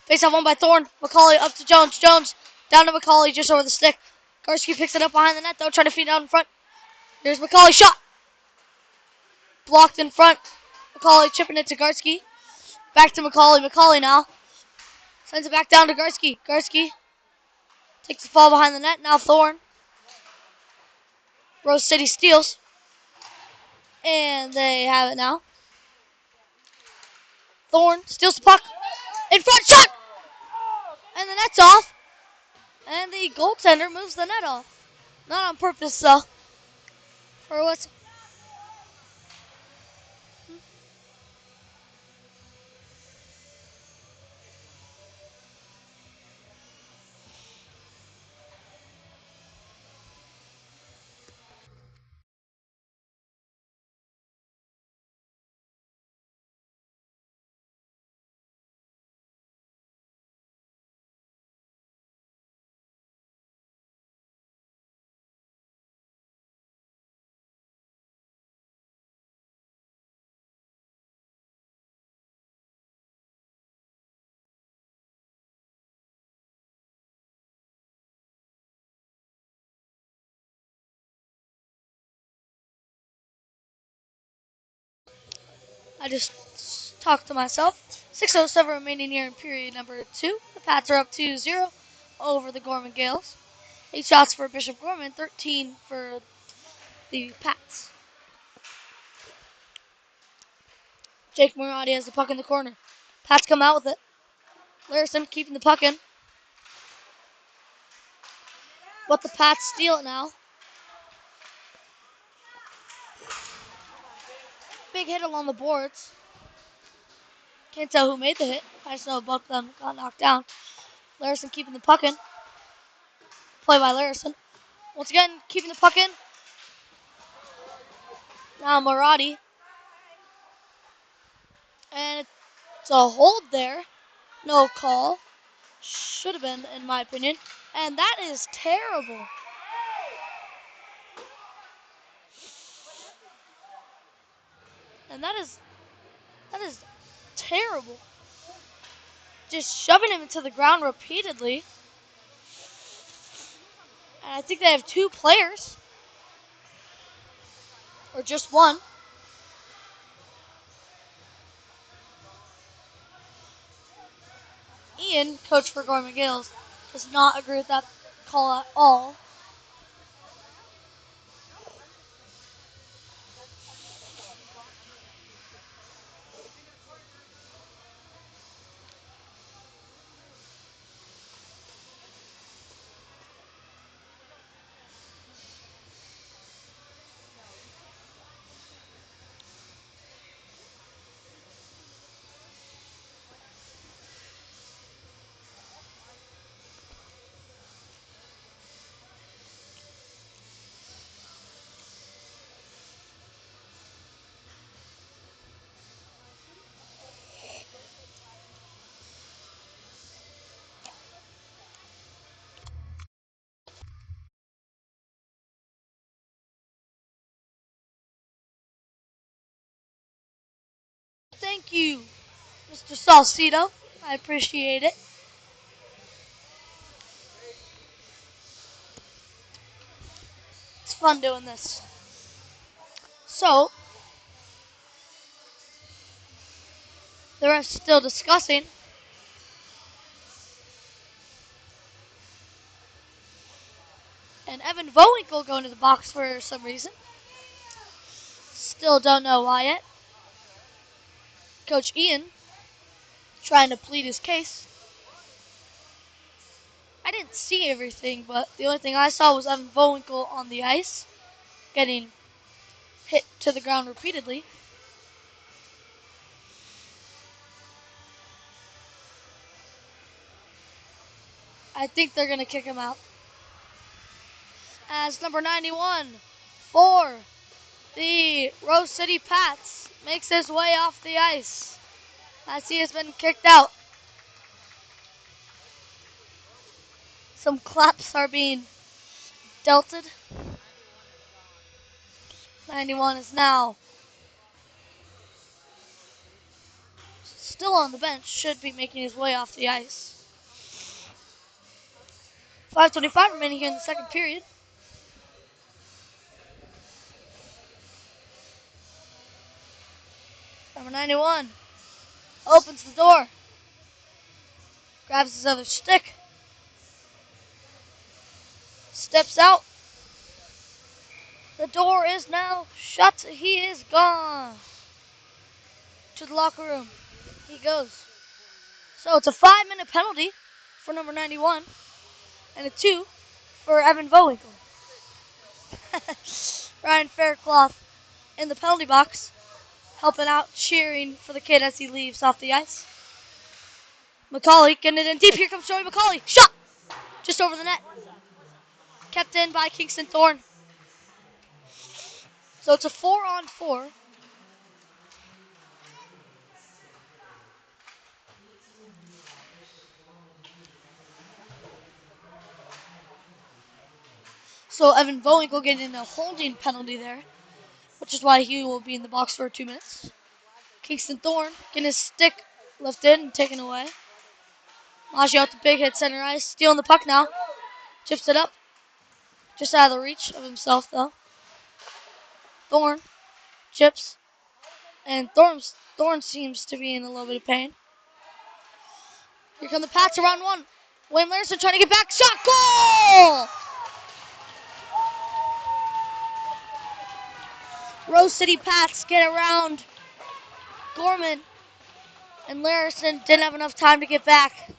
Face-off won by Thorne. McCauley up to Jones. Jones down to McCauley just over the stick. Gartsky picks it up behind the net though, trying to feed it out in front. Here's McCauley shot. Blocked in front. McCauley chipping it to Gartsky. Back to McCauley. McCauley now. Sends it back down to Gartsky. Gartsky takes the fall behind the net. Now Thorne. Rose City steals. And they have it now. Thorne steals the puck. In front, shot! And the net's off. And the goaltender moves the net off. Not on purpose, though. For what's... I just talked to myself. 6:07 remaining here in period number 2. The Pats are up 2-0 over the Gorman Gales. 8 shots for Bishop Gorman, 13 for the Pats. Jake Murati has the puck in the corner. Pats come out with it. Larson keeping the puck in. But the Pats steal it now. Big hit along the boards. Can't tell who made the hit. I just know both of them got knocked down. Larson keeping the puck in. Play by Larson. Once again, keeping the puck in. Now Murati. And it's a hold there. No call. Should have been, in my opinion. And that is terrible. And that is terrible. Just shoving him into the ground repeatedly. And I think they have 2 players. Or just one. Ian, coach for Gorman Gales, does not agree with that call at all. Thank you, Mr. Salcido. I appreciate it. It's fun doing this. So, the ref's still discussing. And Evan Vowinkle going to the box for some reason. Still don't know why yet. Coach Ian trying to plead his case. I didn't see everything, but the only thing I saw was Evan Vowinkle on the ice getting hit to the ground repeatedly. I think they're going to kick him out. As number 91 for the Rose City Pats makes his way off the ice as he has been kicked out. Some claps are being delted. 91 is now still on the bench, should be making his way off the ice. 5:25 remaining here in the second period. Number 91 opens the door, grabs his other stick, steps out. The door is now shut. He is gone. To the locker room he goes. So it's a 5-minute penalty for number 91 and a 2 for Evan Vowinkle. Ryan Faircloth in the penalty box, helping out, cheering for the kid as he leaves off the ice. McCauley getting it in deep. Here comes Joey McCauley. Shot! Just over the net. Kept in by Kingston Thorne. So it's a 4-on-4. So Evan Bowinkle getting a holding penalty there, which is why he will be in the box for 2 minutes. Kingston Thorne getting his stick lifted and taken away. Maggio out the big hit center ice. Stealing the puck now. Chips it up. Just out of the reach of himself, though. Thorne chips. And Thorne seems to be in a little bit of pain. Here come the Pats around one. Wayne Larson trying to get back. Shot! Goal! Rose City Pats get around Gorman. And Larson didn't have enough time to get back.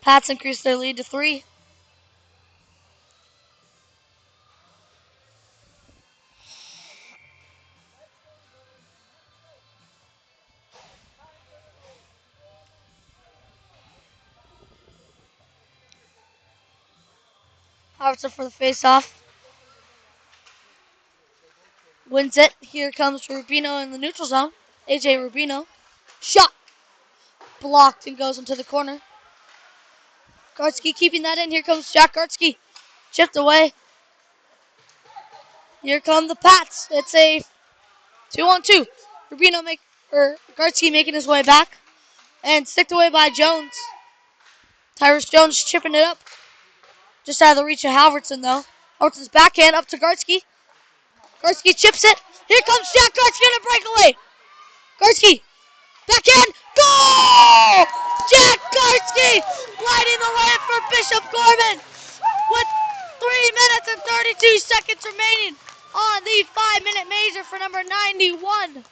Pats increase their lead to 3. Howardson for the faceoff. Wins it. Here comes Rubino in the neutral zone. AJ Rubino. Shot! Blocked and goes into the corner. Gartsky keeping that in. Here comes Jack Gartsky. Chipped away. Here come the Pats. It's a 2-on-2. Gartsky making his way back. And sticked away by Jones. Tyrus Jones chipping it up. Just out of the reach of Halverson, though. Halverson's backhand up to Gartsky. Gartsky chips it. Here comes Jack Gartsky on a breakaway. Gartsky. Backhand. Goal! Jack Gartsky lighting the lamp for Bishop Gorman with 3 minutes and 32 seconds remaining on the 5-minute major for number 91.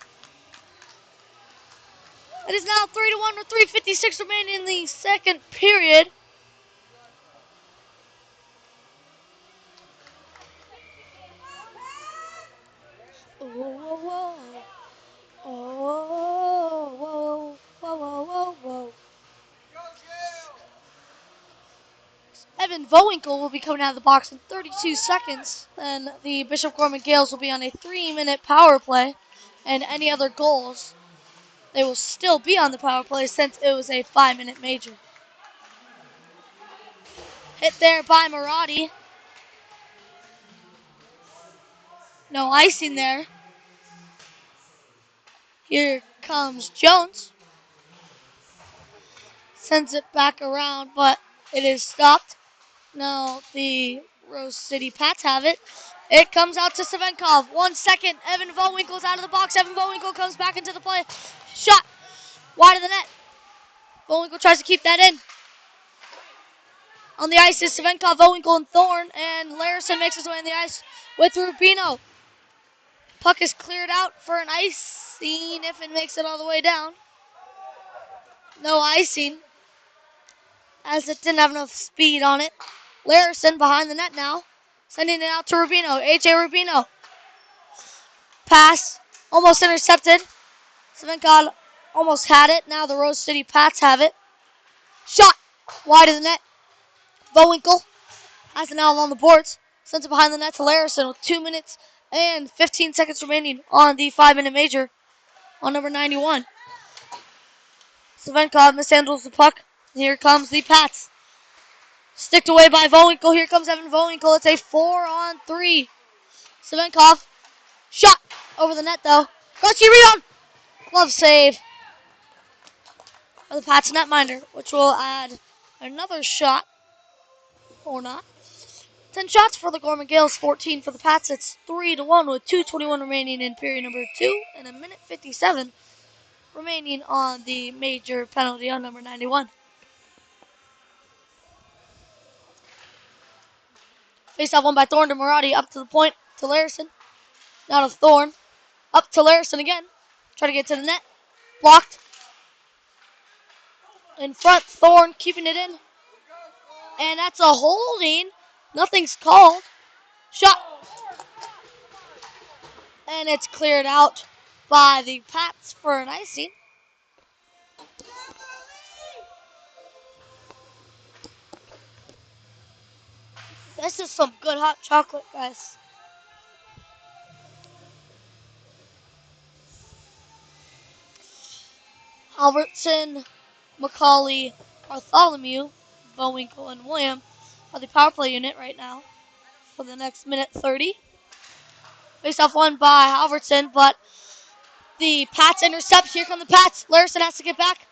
It is now 3-1 with 3:56 remaining in the second period. Oh, whoa, whoa. Oh, whoa, whoa, whoa, whoa, whoa. Evan Vowinkle will be coming out of the box in 32 seconds. And the Bishop Gorman Gales will be on a 3-minute power play. And any other goals, they will still be on the power play since it was a 5-minute major. Hit there by Marotti. No icing there. Here comes Jones. Sends it back around, but it is stopped. Now the Rose City Pats have it. It comes out to Savenkov. 1 second. Evan Vowinkle's out of the box. Evan Vowinkle comes back into the play. Shot. Wide of the net. Vowinkle tries to keep that in. On the ice is Savenkov, Vowinkle, and Thorne. And Larison makes his way on the ice with Rubino. Puck is cleared out for an icing if it makes it all the way down. No icing, as it didn't have enough speed on it. Larison behind the net now. Sending it out to Rubino. AJ Rubino. Pass. Almost intercepted. Savenkov almost had it. Now the Rose City Pats have it. Shot. Wide of the net. Vowinkle has it now along the boards. Sends it behind the net to Larison with 2 minutes and 15 seconds remaining on the 5-minute major on number 91. Savenkov mishandles the puck. Here comes the Pats. Sticked away by Vowinkle. Here comes Evan Vowinkle. It's a 4-on-3. Savenkov. Shot. Over the net, though. Garcia rebound. Glove save of the Pats netminder, which will add another shot. Or not. 10 shots for the Gorman Gales, 14 for the Pats. It's 3-1 with 2:21 remaining in period number 2 and a minute 57 remaining on the major penalty on number 91. Face off one by Thorne to Marotti. Up to the point to Larison. Now to Thorne. Up to Larison again. Try to get to the net. Blocked. In front, Thorne keeping it in. And that's a holding. Nothing's called. Shot. And it's cleared out by the Pats for an icing. This is some good hot chocolate, guys. Albertson, McCauley, Bartholomew, Bowinkle, and William are the power play unit right now for the next minute 30. Face off one by Albertson, but the Pats intercept. Here come the Pats. Larson has to get back.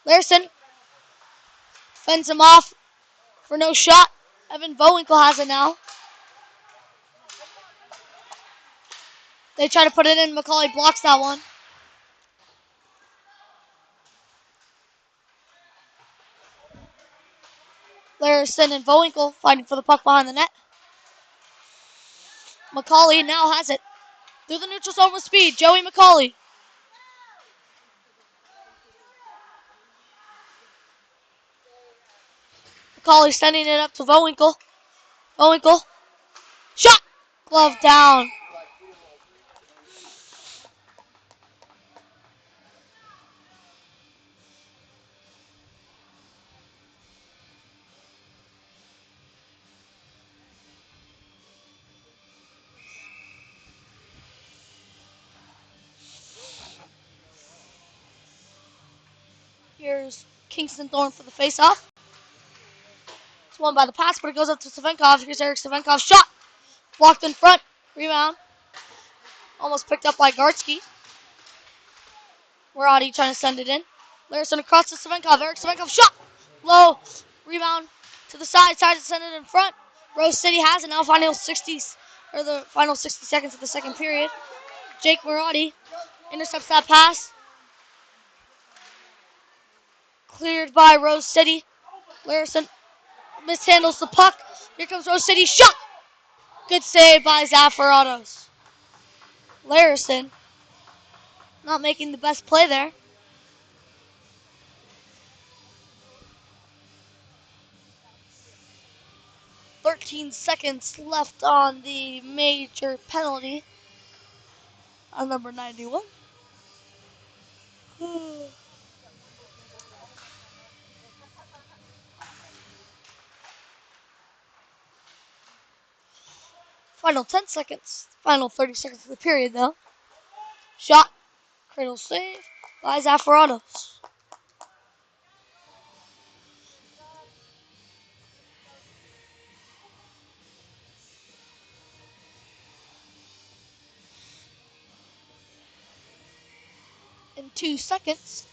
Larson fends him off for no shot. Evan Bowinkle has it now. They try to put it in. McCauley blocks that one. Larson and Bowinkle fighting for the puck behind the net. McCauley now has it. Through the neutral zone with speed. Joey McCauley. McCauley sending it up to Bowinkle. Bowinkle. Shot. Glove down. Here's Kingston Thorne for the face-off. It's won by the pass, but it goes up to Savenkov. Here's Eric Savenkov. Shot. Blocked in front. Rebound. Almost picked up by Gartsky. Waradi trying to send it in. Larson across to Savenkov. Eric Savenkov. Shot. Low. Rebound to the side. Side to send it in front. Rose City has it now. The final 60 seconds of the second period. Jake Waradi intercepts that pass. Cleared by Rose City. Larson mishandles the puck. Here comes Rose City. Shot. Good save by Zaffaratos. Larson not making the best play there. 13 seconds left on the major penalty on number 91. Final 10 seconds. Final 30 seconds of the period, though. Shot. Cradle save by Zaffaratos. In 2 seconds,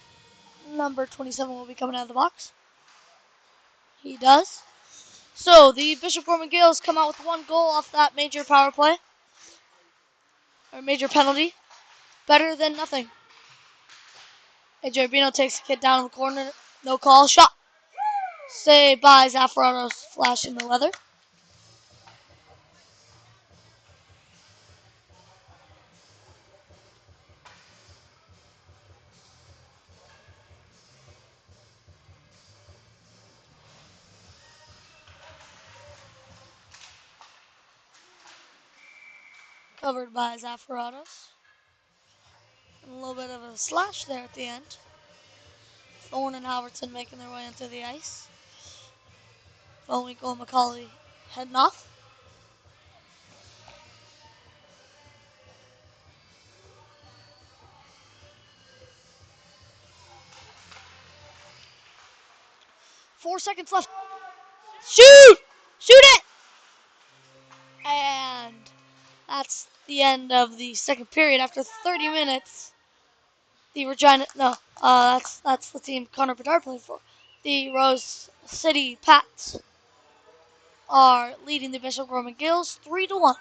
number 27 will be coming out of the box. He does. So the Bishop Gorman Gales come out with 1 goal off that major power play. Or major penalty. Better than nothing. AJ Urbino takes the kid down in the corner. No call. Shot. Saved by Zaffaratos, flashing the weather. Covered by Zaffaratos. A little bit of a slash there at the end. Thorne and Halverson making their way into the ice. Bowinkle and McCauley heading off. Four seconds left. Shoot! Shoot it! And that's the end of the second period. After 30 minutes, the Regina, no, that's the team Connor Bedard played for. The Rose City Pats are leading the Bishop Gorman Gills 3-1.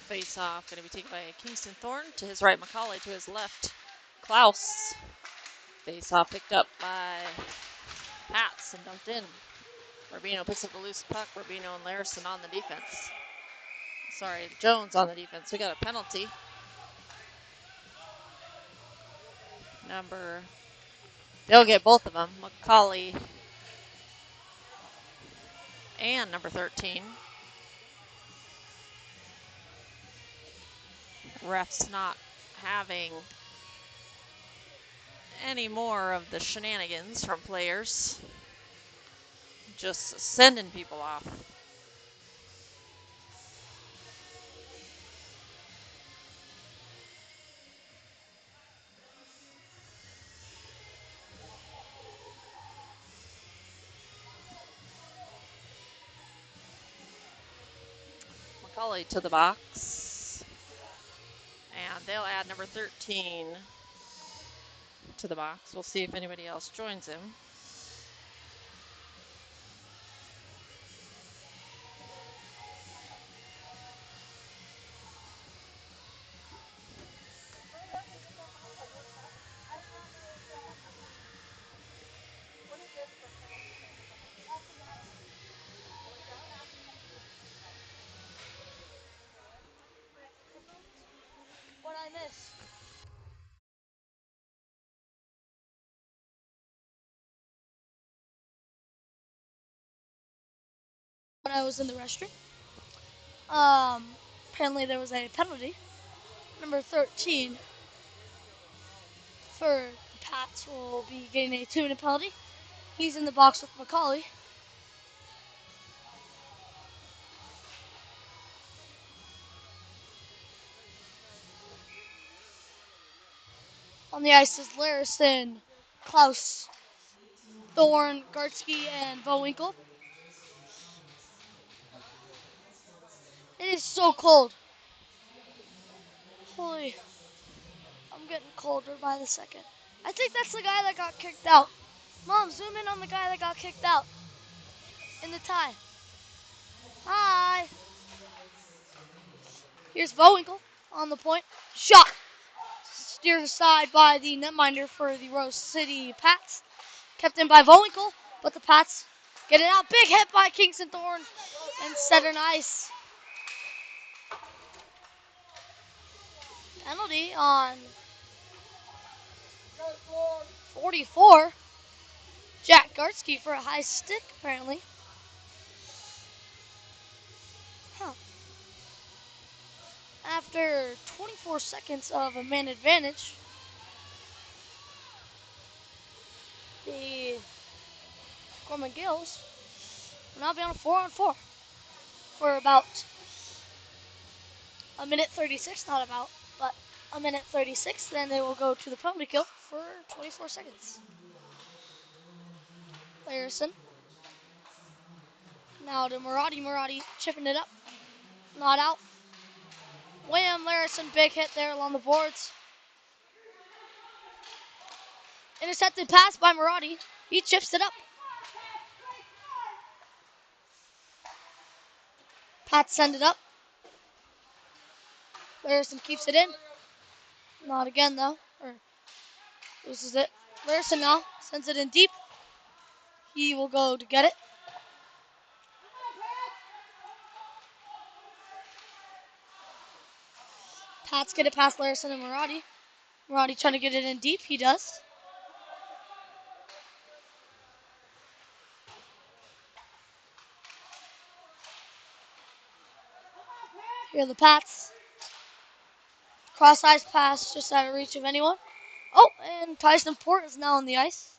Face-off going to be taken by Kingston Thorne. To his right, Macaulay. To his left, Klaus. Face-off picked up by Pats and dumped in. Rubino picks up the loose puck. Rubino and Larison on the defense. Sorry, Jones on the defense. We got a penalty. They'll get both of them. Macaulay and number 13. Refs not having any more of the shenanigans from players. Just sending people off. Macaulay to the box. And they'll add number 13 to the box. We'll see if anybody else joins him. What I miss? When I was in the restroom. Apparently there was a penalty. Number 13 for the Pats will be getting a 2-minute penalty. He's in the box with Macaulay. On the ice is Larison, Klaus, Thorne, Gartsky, and Bowinkle. It is so cold. Holy, I'm getting colder by the second. I think that's the guy that got kicked out. Mom, zoom in on the guy that got kicked out in the tie. Hi. Here's Bowinkle on the point. Shot. Steered aside by the netminder for the Rose City Pats. Kept in by Bowinkle, but the Pats get it out. Big hit by Kingston Thorne and center ice. Penalty on 44. Jack Gartsky for a high stick, apparently. Huh. After 24 seconds of a man advantage, the Gorman Gills will now be on a 4-on-4 for about a minute 36, not about, but a minute 36. Then they will go to the penalty kill for 24 seconds. Larison. Now to Murati. Murati chipping it up. Not out. Wham! Larison, big hit there along the boards. Intercepted pass by Murati. He chips it up. Pat send it up. Larison keeps it in. Not again, though. Or loses it. Larison now sends it in deep. He will go to get it. Pats get it past Larison and Murati. Murati trying to get it in deep. He does. Here are the Pats. Cross-ice pass just out of reach of anyone. Oh, and Tyson Port is now on the ice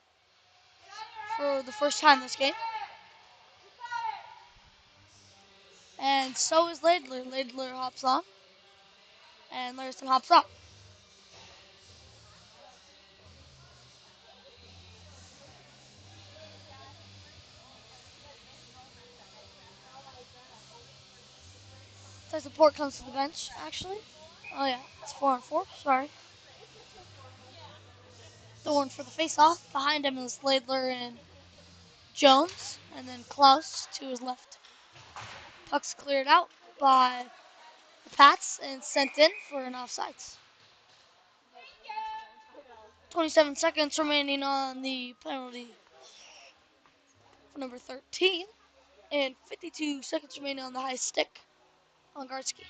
for the first time this game. And so is Laidler. Laidler hops on. And Larison hops off. Tyson Port comes to the bench, actually. Oh, yeah. It's 4-on-4. Sorry. Thorne for the face-off. Behind him is Laidler and Jones. And then Klaus to his left. Puck's cleared out by the Pats and sent in for an offsides. 27 seconds remaining on the penalty for number 13, and 52 seconds remaining on the high stick on Gartsky.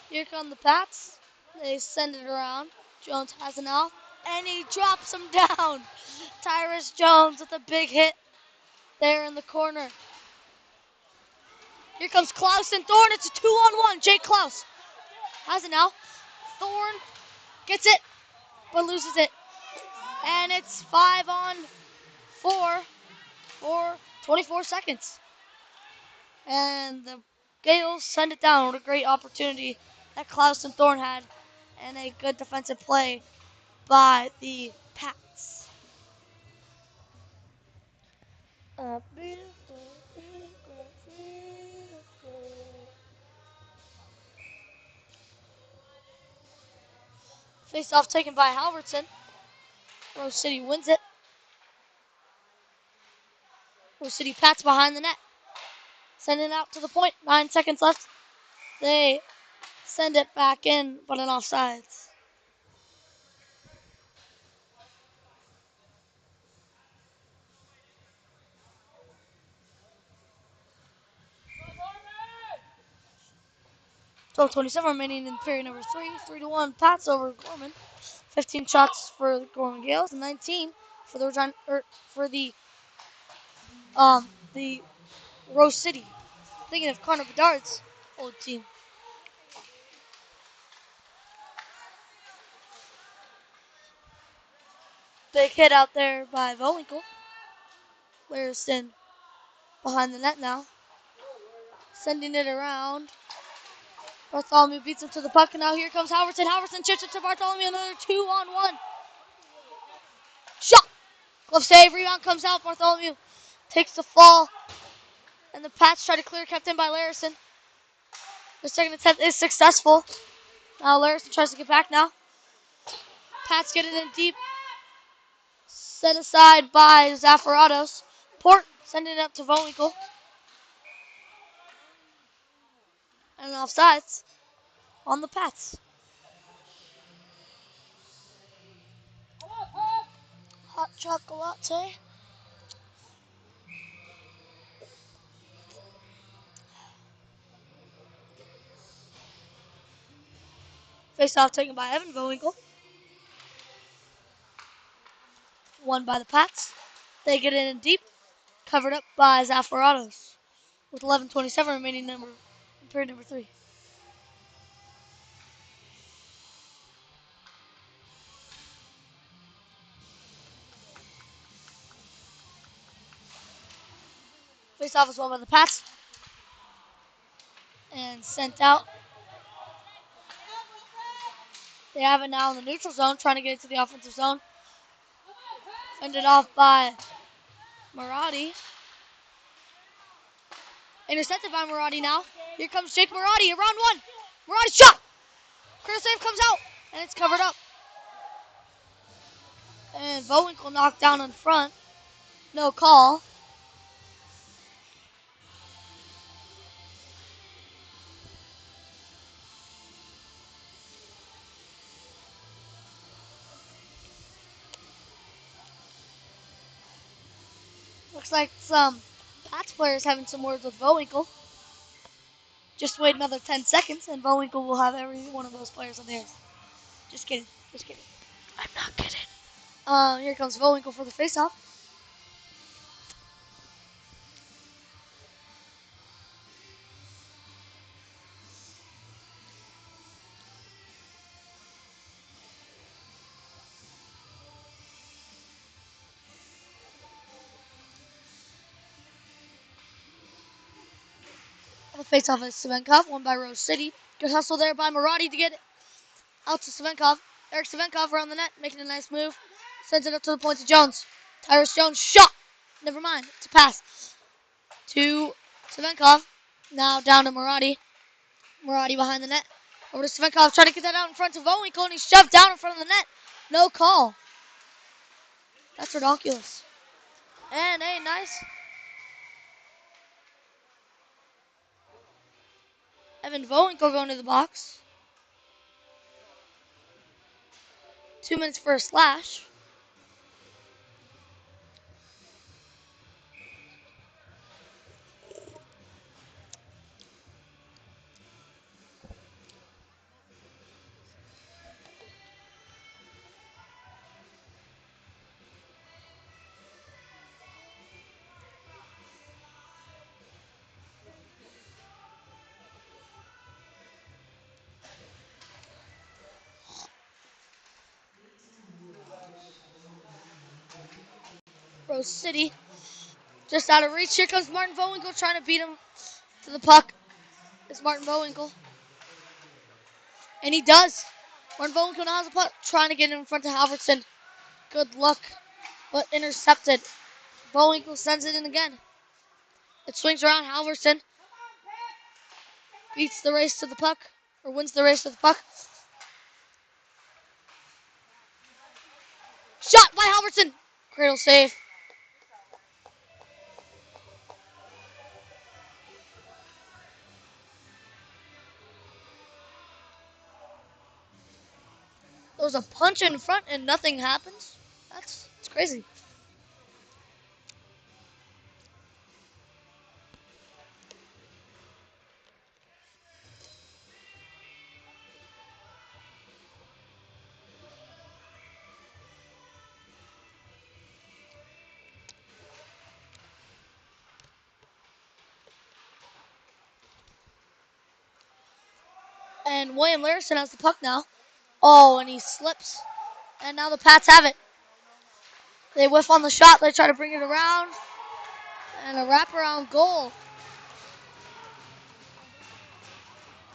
Here come the Pats. They send it around. Jones has an off, and he drops him down. Tyrus Jones with a big hit there in the corner. Here comes Klaus and Thorne. It's a 2-on-1. Jake Klaus has it now. Thorne gets it, but loses it. And it's 5-on-4 for 24 seconds. And the Gales send it down. What a great opportunity that Klaus and Thorne had. And a good defensive play by the Pats. Face off taken by Halverson. Rose City wins it. Rose City Pats behind the net. Sending it out to the point. 9 seconds left. They send it back in, but an offsides. So 27 remaining in period number 3. 3-1 Pats over Gorman. 15 shots for the Gorman Gales and 19 for the Rose City. Thinking of Connor Bedard's old team. Big hit out there by Vowinkle. Lariston behind the net now. Sending it around. Bartholomew beats him to the puck, and now here comes Halverson. Halverson chips it to Bartholomew. Another 2-on-1. Shot! Glove save. Rebound comes out. Bartholomew takes the fall. And the Pats try to clear, kept in by Larison. The second attempt is successful. Now Larison tries to get back now. Pats get it in deep. Set aside by Zafaratos. Port sending it up to Vowinkle. And offsides on the Pats. Hot chocolate latte. Face off taken by Evan Vowinkle. Won by the Pats. They get it in deep. Covered up by Zafaratos. With 11:27 remaining in period number 3. Face off is won by the Pats. And sent out. They have it now in the neutral zone, trying to get it to the offensive zone. Fended off by Maradi. Intercepted by Maradi now. Here comes Jake Maradi, around one. Maradi shot! Critical save comes out, and it's covered up. And Vowinkle knocked down in front. No call. Looks like some Pats players having some words with Vowinkle. Just wait another 10 seconds, and Vowinkle will have every one of those players on the ice. Just kidding. Just kidding. I'm not kidding. Here comes Vowinkle for the faceoff. The faceoff is Savenkov, won by Rose City. Good hustle there by Maradi to get it out to Savenkov. Eric Savenkov around the net, making a nice move. Sends it up to the point to Jones. Tyrus Jones shot. Never mind. It's a pass to Savenkov. Now down to Maradi. Maradi behind the net. Over to Svenkov, trying to get that out in front of Vowinkle, and he's shoved down in front of the net. No call. That's ridiculous. And a nice Evan Vowinkle going to the box. 2 minutes for a slash. Rose City just out of reach. Here comes Martin Vowinkle trying to beat him to the puck. It's Martin Vowinkle. And he does. Martin Vowinkle now has the puck, trying to get it in front of Halverson. Good luck, but intercepted. Vowinkle sends it in again. It swings around. Halverson beats the race to the puck, or wins the race to the puck. Shot by Halverson. Cradle save. There was a punch in front and nothing happens. That's crazy. And William Larison has the puck now. Oh, and he slips. And now the Pats have it. They whiff on the shot. They try to bring it around. And a wraparound goal.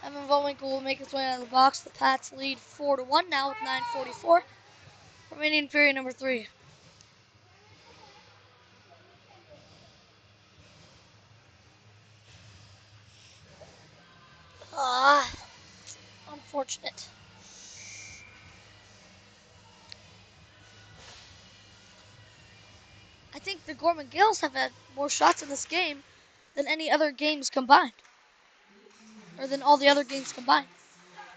Evan Vowinkle will make his way out of the box. The Pats lead 4-1 now with 9:44 remaining in period number 3. Unfortunate. I think the Gorman Gales have had more shots in this game than any other games combined. Or than all the other games combined.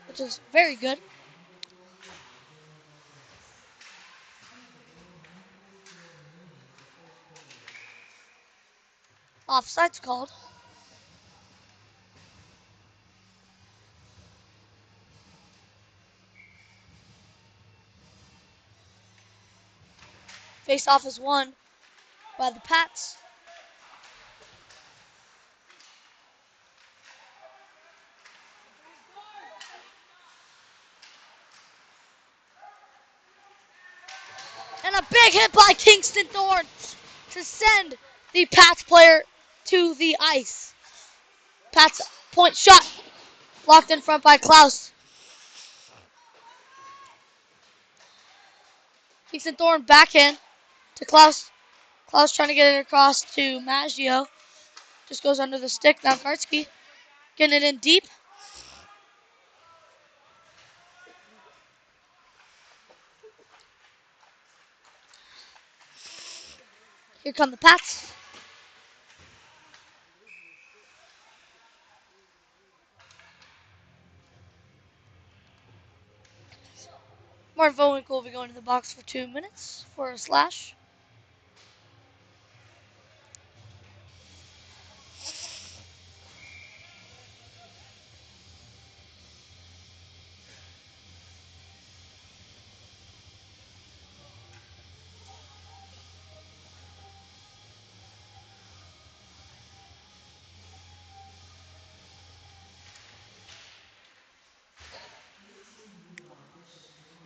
Which is very good. Offside's called. Face-off is won by the Pats. And a big hit by Kingston Thorne to send the Pats player to the ice. Pats point shot. Blocked in front by Klaus. Kingston Thorne backhand to Klaus. Klaus trying to get it across to Maggio. Just goes under the stick. Now Kartsky getting it in deep. Here come the Pats. Martin Vowinkle will be going to the box for 2 minutes for a slash.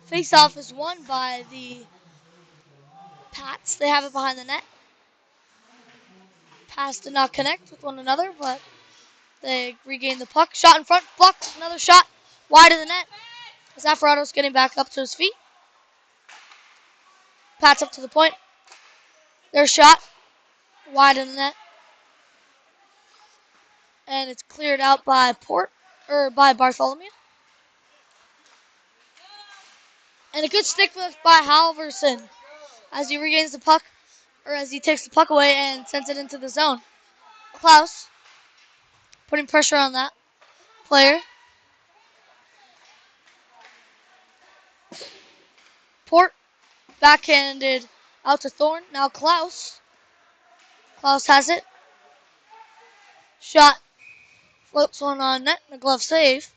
Face-off is won by the Pats. They have it behind the net. Pass did not connect with one another, but they regain the puck. Shot in front, blocked. Another shot wide of the net. Zaffarato's getting back up to his feet. Pats up to the point. Their shot wide of the net. And it's cleared out by by Bartholomew. And a good stick lift by Halverson as he regains the puck, or as he takes the puck away and sends it into the zone. Klaus putting pressure on that player. Port backhanded out to Thorne. Now Klaus. Klaus has it. Shot. Floats one on net. And a glove save.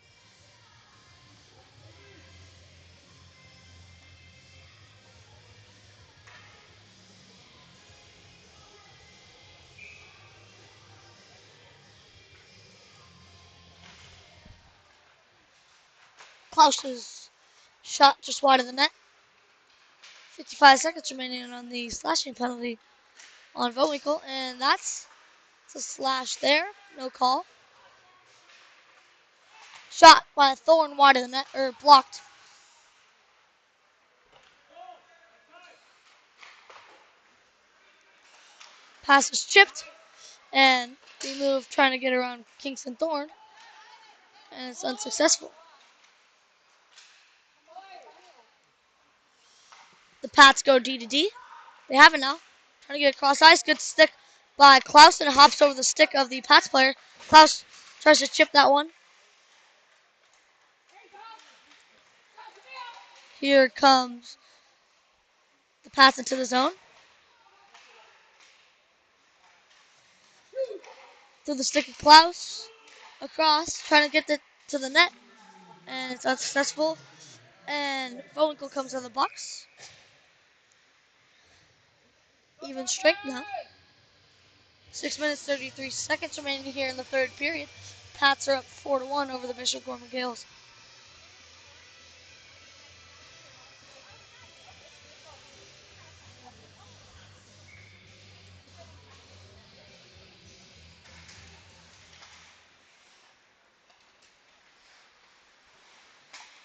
Klaus's shot just wide of the net. 55 seconds remaining on the slashing penalty on Vowinkle. And that's a slash there. No call. Shot by Thorne wide of the net, or blocked. Pass is chipped, and the move trying to get around Kingston Thorne, and it's unsuccessful. The Pats go D to D. They have it now. Trying to get across ice. Good stick by Klaus, and it hops over the stick of the Pats player. Klaus tries to chip that one. Here comes the pass into the zone. Through the stick of Klaus. Across, trying to get to the net, and it's unsuccessful. And Vowinkle comes on the box. Even strength now. 6 minutes, 33 seconds remaining here in the third period. Pats are up 4-1 over the Bishop Gorman Gales.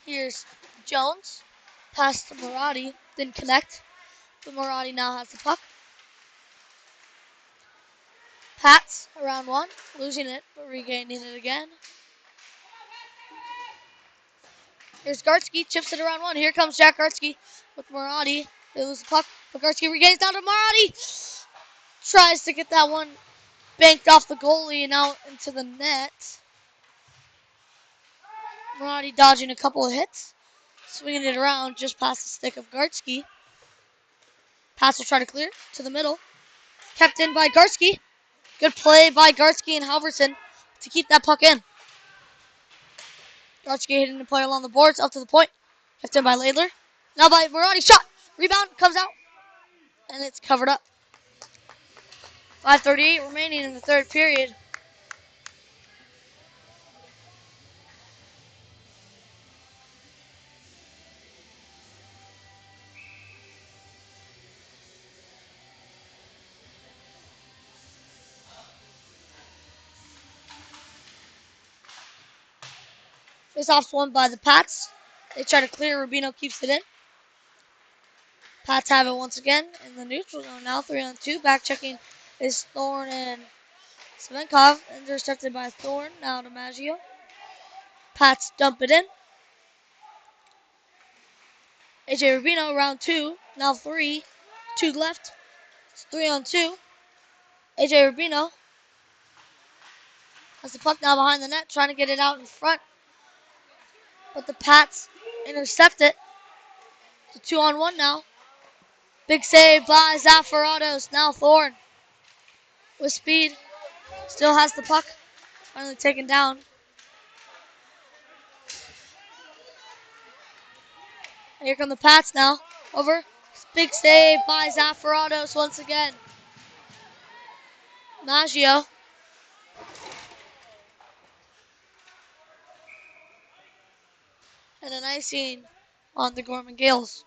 Here's Jones. Pass to Maradi. Didn't connect. But Maradi now has the puck. Pats around one. Losing it, but regaining it again. Here's Gartsky. Chips it around one. Here comes Jack Gartsky with Maradi. They lose the puck. But Gartsky regains down to Maradi. Tries to get that one banked off the goalie and out into the net. Maradi dodging a couple of hits. Swinging it around just past the stick of Gartsky. Pass will try to clear to the middle. Kept in by Gartsky. Good play by Gartsky and Halverson to keep that puck in. Gartsky hitting the play along the boards up to the point. Kept in by Laidler. Now by Maradi. Shot. Rebound comes out. And it's covered up. 5:38 remaining in the third period. Face-off's won by the Pats. They try to clear. Rubino keeps it in. Pats have it once again in the neutral zone now. 3-on-2. Back checking is Thorne and Semenkov. Intercepted by Thorne. Now to Maggio. Pats dump it in. AJ Rubino, round two. Now 3. 2 left. It's 3-on-2. AJ Rubino has the puck now behind the net, trying to get it out in front. But the Pats intercept it. It's a 2-on-1 now. Big save by Zafaratos. Now Thorne with speed. Still has the puck. Finally taken down. And here come the Pats now. Over. Big save by Zafaratos once again. Maggio. And an icing on the Gorman Gales.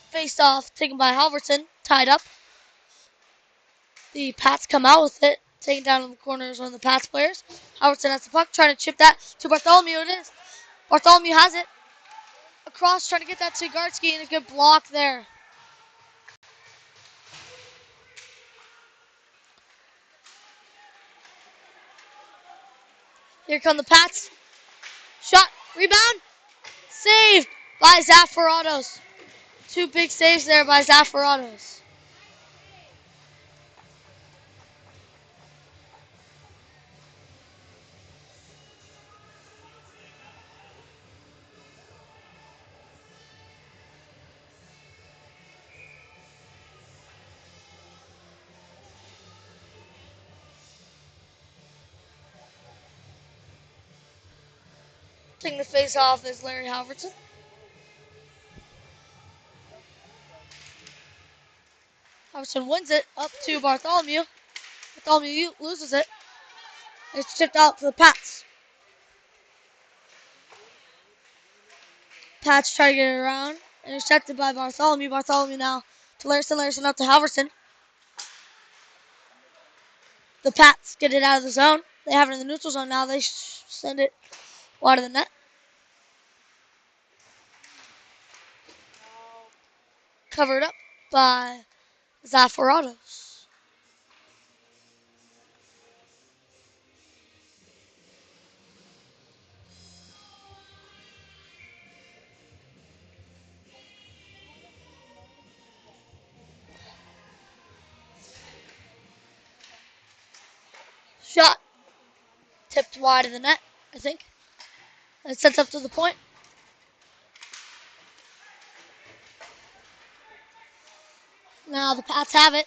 Faced off, taken by Halverson, tied up. The Pats come out with it, taken down in the corner is one of the Pats players. Halverson has the puck, trying to chip that to Bartholomew. It is. Bartholomew has it. Across, trying to get that to Gartsky, and a good block there. Here come the Pats. Shot, rebound, saved by Zaffaratos. 2 big saves there by Zaffaratos. Taking the face off is Larry Halverson. Halverson wins it up to Bartholomew. Bartholomew loses it. It's chipped out to the Pats. Pats try to get it around. Intercepted by Bartholomew. Bartholomew now to Larson. Larson up to Halverson. The Pats get it out of the zone. They have it in the neutral zone now. They send it wide of the net. Covered up by Zaffaratos. Shot. Tipped wide of the net, I think. It sets up to the point. Now the Pats have it.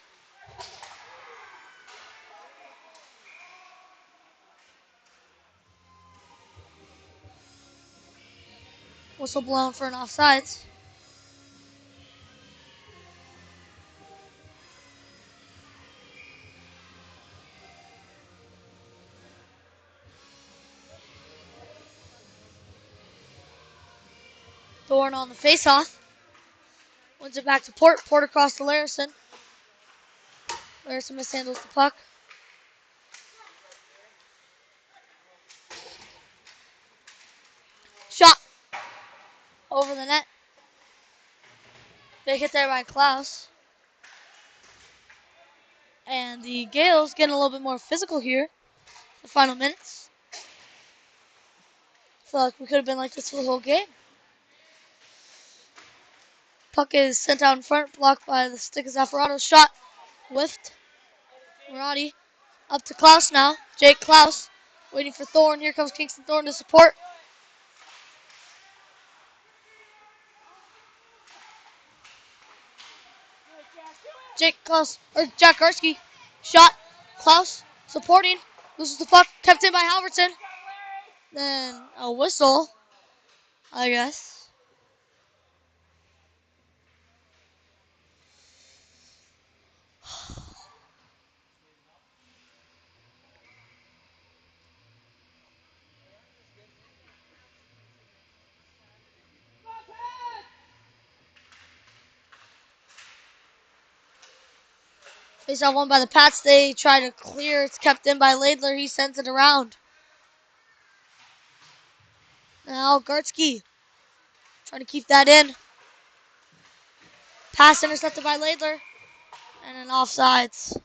Whistle blown for an offsides. Thorne on the faceoff. Wins it back to Port. Port across to Larison. Larison mishandles the puck. Shot. Over the net. Big hit there by Klaus. And the Gales getting a little bit more physical here. The final minutes. I feel like we could have been like this for the whole game. Puck is sent out in front, blocked by the stick of Zaffarato. Shot. Whiffed. Marati up to Klaus now. Jake Klaus waiting for Thorne. Here comes Kingston Thorne to support. Jake Klaus, or Jack Garski. Shot. Klaus supporting. Loses the puck. Kept in by Halverson. Then a whistle, I guess. Face off one by the Pats. They try to clear. It's kept in by Laidler. He sends it around. Now Gartsky trying to keep that in. Pass intercepted by Laidler. And an offsides.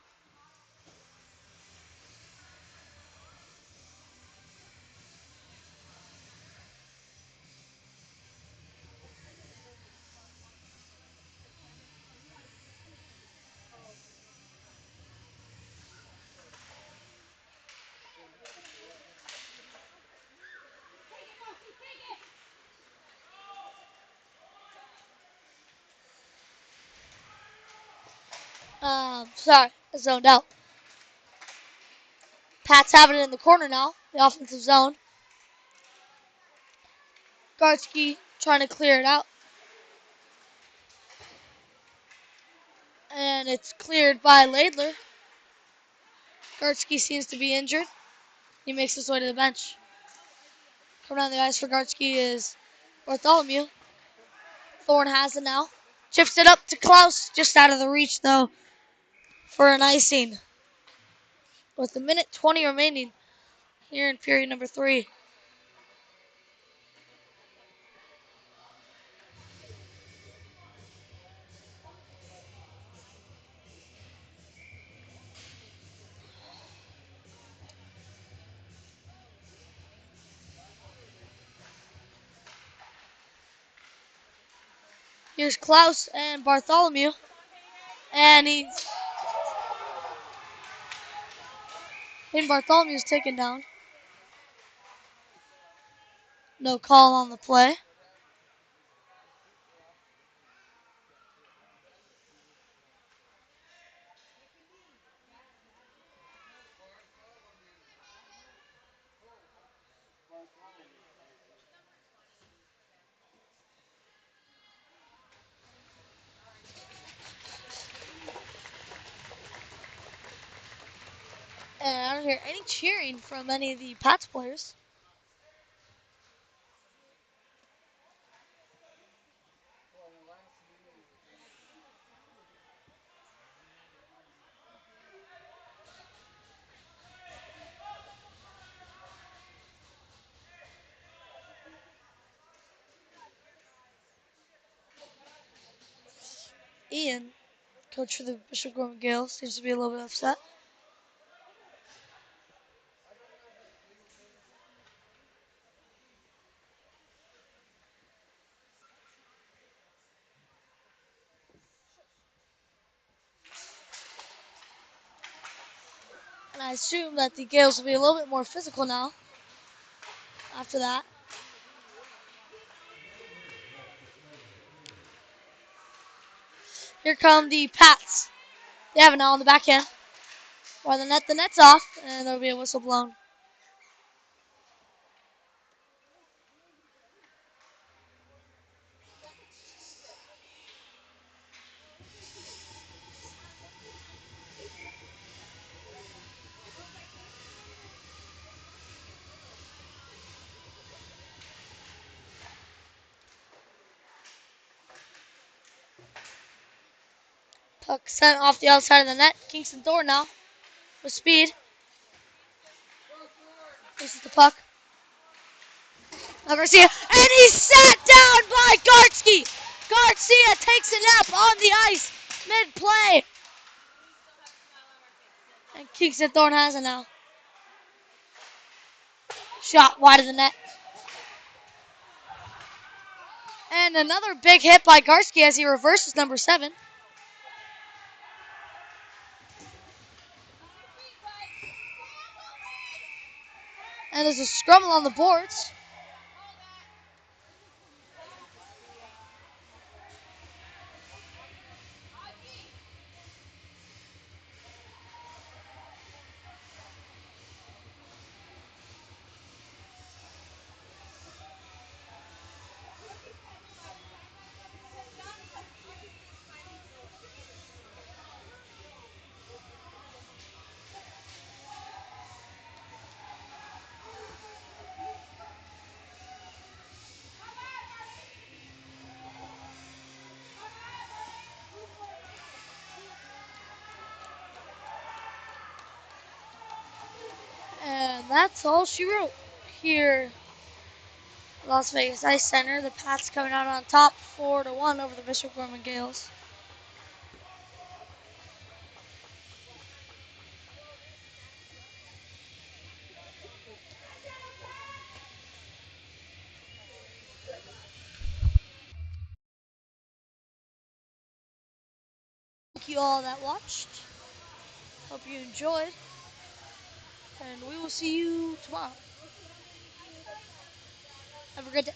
Sorry, I zoned out. Pats have it in the corner now, the offensive zone. Gartsky trying to clear it out. And it's cleared by Laidler. Gartsky seems to be injured. He makes his way to the bench. Coming down the ice for Gartsky is Bartholomew. Thorne has it now. Chips it up to Klaus. Just out of the reach, though, for an icing. With a minute 20 remaining here in period number 3. Here's Klaus and Bartholomew. And Bartholomew's taken down. No call on the play. And I don't hear any cheering from any of the Pats players. Ian, coach for the Bishop Gorman Gales, seems to be a little bit upset. And I assume that the Gales will be a little bit more physical now after that. Here come the Pats. They have it now on the back end. While the net's off, and there'll be a whistle blown. Puck sent off the outside of the net. Kingston Thorne now with speed. This is the puck. Now Garcia, and he's sat down by Gartsky. Garcia takes a nap on the ice mid-play. And Kingston Thorne has it now. Shot wide of the net. And another big hit by Gartsky as he reverses number 7. And there's a scramble on the boards. And that's all she wrote here. Las Vegas Ice Center. The Pats coming out on top 4-1 over the Bishop Gorman Gales. Thank you all that watched. Hope you enjoyed. And we will see you tomorrow. Have a great day.